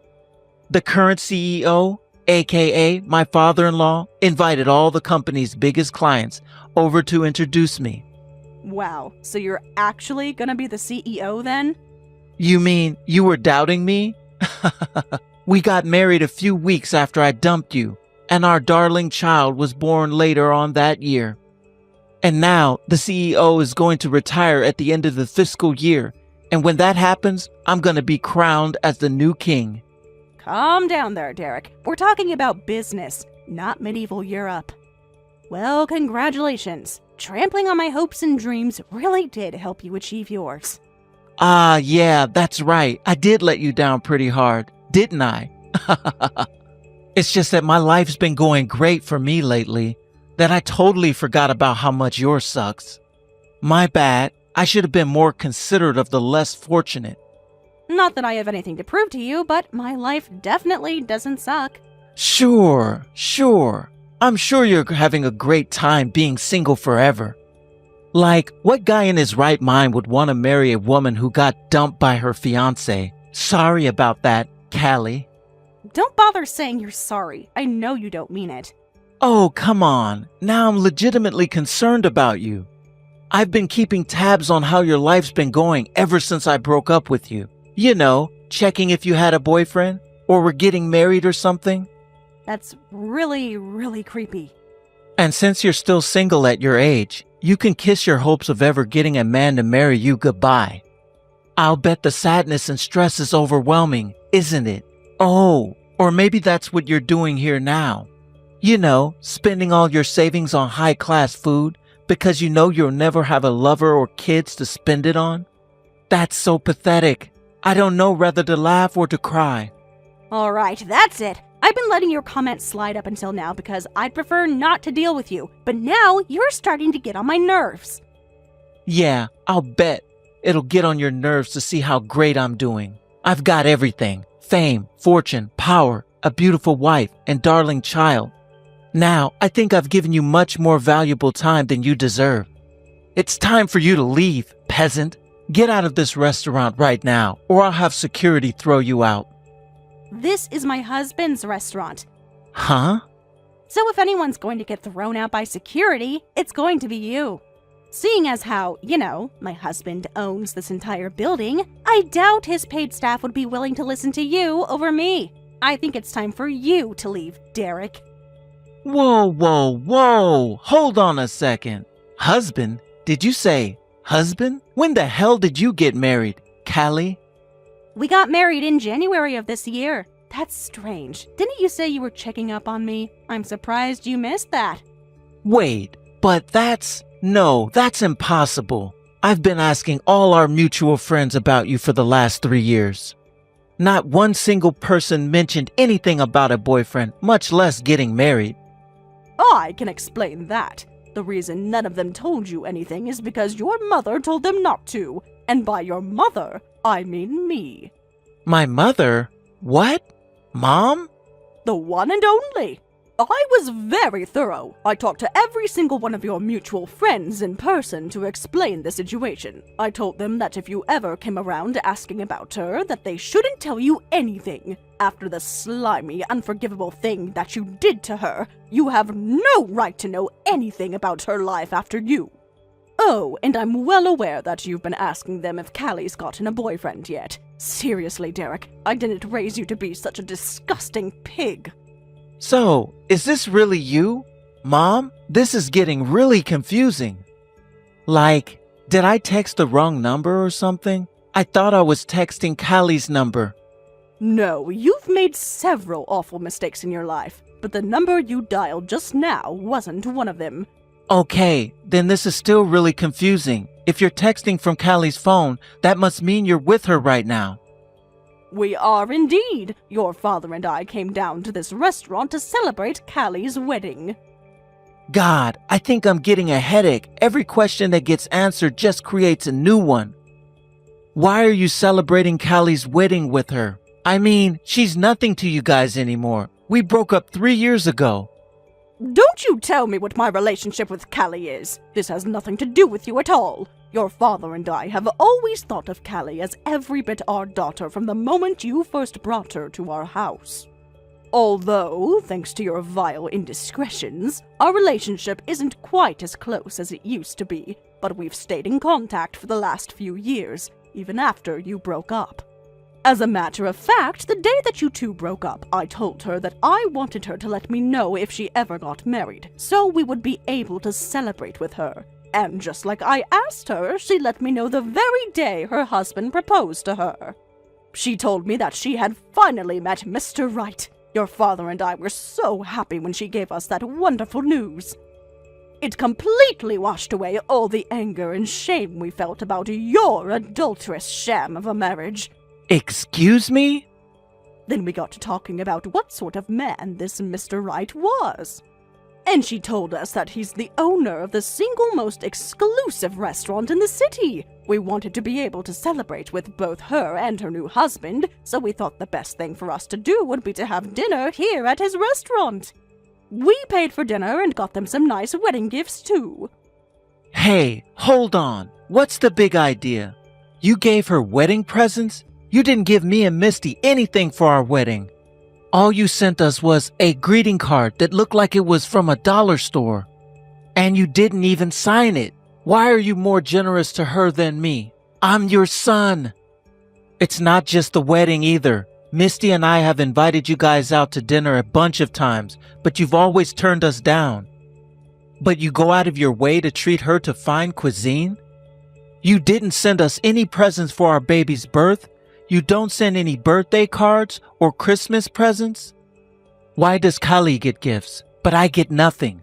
The current CEO, aka my father-in-law, invited all the company's biggest clients over to introduce me. Wow, so you're actually gonna be the CEO then? You mean you were doubting me? We got married a few weeks after I dumped you, and our darling child was born later on that year. And now the CEO is going to retire at the end of the fiscal year, and when that happens, I'm going to be crowned as the new king. Calm down there, Derek. We're talking about business, not medieval Europe. Well, congratulations. Trampling on my hopes and dreams really did help you achieve yours. Ah, yeah, that's right. I did let you down pretty hard, didn't I? It's just that my life's been going great for me lately, that I totally forgot about how much yours sucks. My bad. I should have been more considerate of the less fortunate. Not that I have anything to prove to you, but my life definitely doesn't suck. Sure. I'm sure you're having a great time being single forever. Like, what guy in his right mind would want to marry a woman who got dumped by her fiancé? Sorry about that, Callie. Don't bother saying you're sorry. I know you don't mean it. Oh, come on. Now I'm legitimately concerned about you. I've been keeping tabs on how your life's been going ever since I broke up with you. You know, checking if you had a boyfriend or were getting married or something. That's really, really creepy. And since you're still single at your age, you can kiss your hopes of ever getting a man to marry you goodbye. I'll bet the sadness and stress is overwhelming, isn't it? Oh, or maybe that's what you're doing here now. You know, spending all your savings on high-class food because you know you'll never have a lover or kids to spend it on? That's so pathetic. I don't know whether to laugh or to cry. All right, that's it. I've been letting your comments slide up until now because I'd prefer not to deal with you, but now you're starting to get on my nerves. Yeah, I'll bet it'll get on your nerves to see how great I'm doing. I've got everything: fame, fortune, power, a beautiful wife, and darling child. Now, I think I've given you much more valuable time than you deserve. It's time for you to leave, peasant. Get out of this restaurant right now, or I'll have security throw you out. This is my husband's restaurant. Huh? So if anyone's going to get thrown out by security, it's going to be you. Seeing as how, my husband owns this entire building, I doubt his paid staff would be willing to listen to you over me. I think it's time for you to leave, Derek. Whoa. Hold on a second. Husband? Did you say husband? When the hell did you get married, Callie? We got married in January of this year. That's strange. Didn't you say you were checking up on me? I'm surprised you missed that. Wait, but that's impossible. I've been asking all our mutual friends about you for the last 3 years. Not one single person mentioned anything about a boyfriend, much less getting married. I can explain that. The reason none of them told you anything is because your mother told them not to. And by your mother, I mean me. My mother? What? Mom? The one and only. I was very thorough. I talked to every single one of your mutual friends in person to explain the situation. I told them that if you ever came around asking about her, that they shouldn't tell you anything. After the slimy, unforgivable thing that you did to her, you have no right to know anything about her life after you. Oh, and I'm well aware that you've been asking them if Callie's gotten a boyfriend yet. Seriously, Derek, I didn't raise you to be such a disgusting pig. So, is this really you? Mom, this is getting really confusing. Like, did I text the wrong number or something? I thought I was texting Callie's number. No, you've made several awful mistakes in your life, but the number you dialed just now wasn't one of them. Okay, then this is still really confusing. If you're texting from Callie's phone, that must mean you're with her right now. We are indeed. Your father and I came down to this restaurant to celebrate Callie's wedding. God, I think I'm getting a headache. Every question that gets answered just creates a new one. Why are you celebrating Callie's wedding with her? I mean, she's nothing to you guys anymore. We broke up 3 years ago. Don't you tell me what my relationship with Callie is. This has nothing to do with you at all. Your father and I have always thought of Callie as every bit our daughter from the moment you first brought her to our house. Although, thanks to your vile indiscretions, our relationship isn't quite as close as it used to be, but we've stayed in contact for the last few years, even after you broke up. As a matter of fact, the day that you two broke up, I told her that I wanted her to let me know if she ever got married, so we would be able to celebrate with her. And just like I asked her, she let me know the very day her husband proposed to her. She told me that she had finally met Mr. Right. Your father and I were so happy when she gave us that wonderful news. It completely washed away all the anger and shame we felt about your adulterous sham of a marriage. Excuse me? Then we got to talking about what sort of man this Mr. Right was. And she told us that he's the owner of the single most exclusive restaurant in the city. We wanted to be able to celebrate with both her and her new husband, so we thought the best thing for us to do would be to have dinner here at his restaurant. We paid for dinner and got them some nice wedding gifts too. Hey, hold on. What's the big idea? You gave her wedding presents? You didn't give me and Misty anything for our wedding. All you sent us was a greeting card that looked like it was from a dollar store. And you didn't even sign it. Why are you more generous to her than me? I'm your son. It's not just the wedding either. Misty and I have invited you guys out to dinner a bunch of times, but you've always turned us down. But you go out of your way to treat her to fine cuisine? You didn't send us any presents for our baby's birth. You don't send any birthday cards or Christmas presents. Why does Kali get gifts, but I get nothing?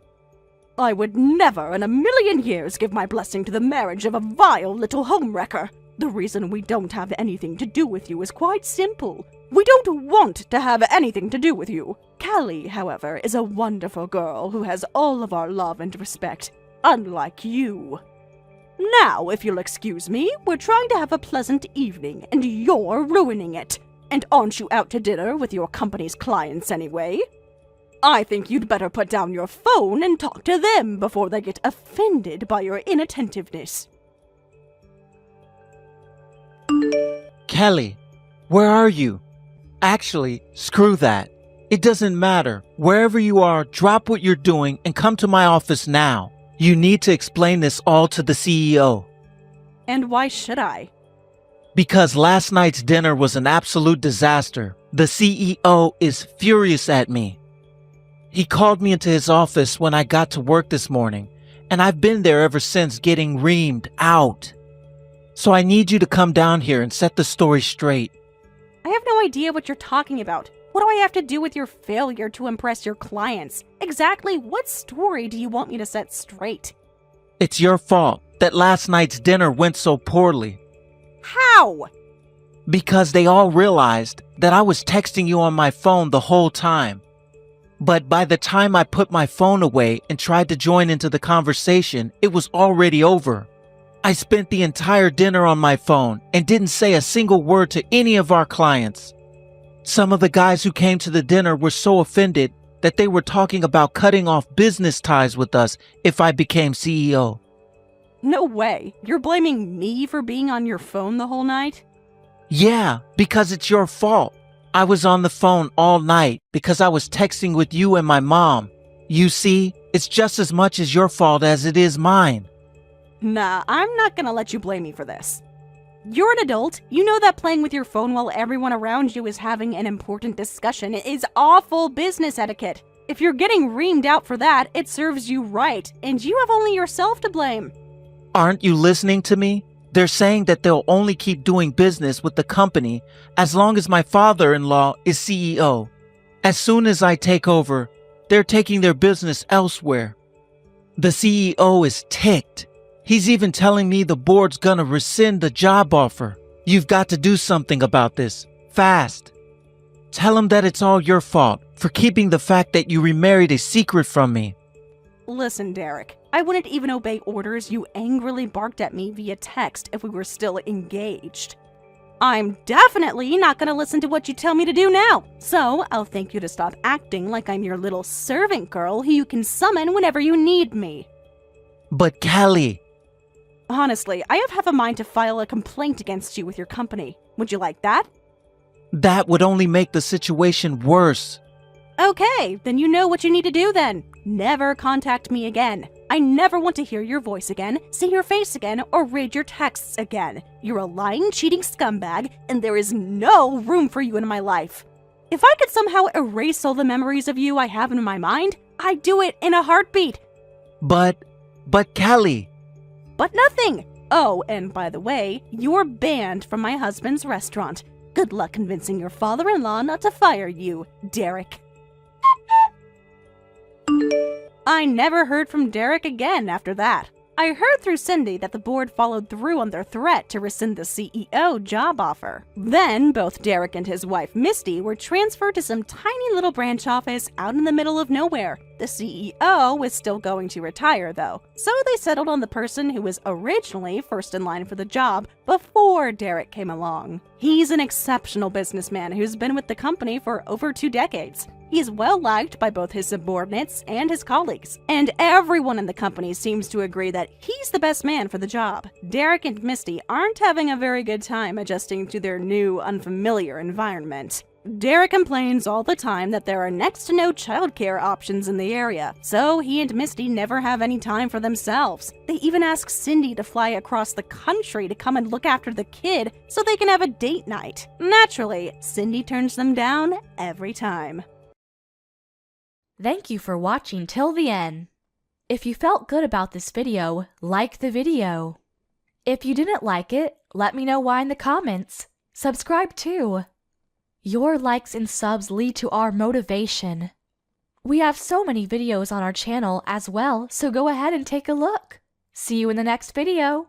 I would never in a million years give my blessing to the marriage of a vile little homewrecker. The reason we don't have anything to do with you is quite simple. We don't want to have anything to do with you. Callie, however, is a wonderful girl who has all of our love and respect, unlike you. Now, if you'll excuse me, we're trying to have a pleasant evening, and you're ruining it. And aren't you out to dinner with your company's clients anyway? I think you'd better put down your phone and talk to them before they get offended by your inattentiveness. Kelly, where are you? Actually, screw that. It doesn't matter. Wherever you are, drop what you're doing and come to my office now. You need to explain this all to the CEO. And why should I? Because last night's dinner was an absolute disaster. The CEO is furious at me. He called me into his office when I got to work this morning, and I've been there ever since getting reamed out. So I need you to come down here and set the story straight. I have no idea what you're talking about. What do I have to do with your failure to impress your clients? Exactly what story do you want me to set straight? It's your fault that last night's dinner went so poorly. How? Because they all realized that I was texting you on my phone the whole time. But by the time I put my phone away and tried to join into the conversation, it was already over. I spent the entire dinner on my phone and didn't say a single word to any of our clients. Some of the guys who came to the dinner were so offended that they were talking about cutting off business ties with us if I became CEO. No way. You're blaming me for being on your phone the whole night? Yeah, because it's your fault. I was on the phone all night because I was texting with you and my mom. You see, it's just as much as your fault as it is mine. Nah, I'm not gonna let you blame me for this. You're an adult. You know that playing with your phone while everyone around you is having an important discussion is awful business etiquette. If you're getting reamed out for that, it serves you right, and you have only yourself to blame. Aren't you listening to me? They're saying that they'll only keep doing business with the company as long as my father-in-law is CEO. As soon as I take over, they're taking their business elsewhere. The CEO is ticked. He's even telling me the board's gonna rescind the job offer. You've got to do something about this, fast. Tell him that it's all your fault for keeping the fact that you remarried a secret from me. Listen, Derek, I wouldn't even obey orders you angrily barked at me via text if we were still engaged. I'm definitely not gonna listen to what you tell me to do now, so I'll thank you to stop acting like I'm your little servant girl who you can summon whenever you need me. But Callie... Honestly, I have half a mind to file a complaint against you with your company. Would you like that? That would only make the situation worse. Okay, then you know what you need to do then. Never contact me again. I never want to hear your voice again, see your face again, or read your texts again. You're a lying, cheating scumbag, and there is no room for you in my life. If I could somehow erase all the memories of you I have in my mind, I'd do it in a heartbeat. But Callie... But nothing. Oh, and by the way, you're banned from my husband's restaurant. Good luck convincing your father-in-law not to fire you, Derek. I never heard from Derek again after that. I heard through Cindy that the board followed through on their threat to rescind the CEO job offer. Then, both Derek and his wife Misty were transferred to some tiny little branch office out in the middle of nowhere. The CEO was still going to retire, though, so they settled on the person who was originally first in line for the job before Derek came along. He's an exceptional businessman who's been with the company for over 2 decades. He's well liked by both his subordinates and his colleagues, and everyone in the company seems to agree that he's the best man for the job. Derek and Misty aren't having a very good time adjusting to their new, unfamiliar environment. Derek complains all the time that there are next to no childcare options in the area, so he and Misty never have any time for themselves. They even ask Cindy to fly across the country to come and look after the kid so they can have a date night. Naturally, Cindy turns them down every time. Thank you for watching till the end. If you felt good about this video, like the video. If you didn't like it, let me know why in the comments. Subscribe too. Your likes and subs lead to our motivation. We have so many videos on our channel as well, so go ahead and take a look. See you in the next video.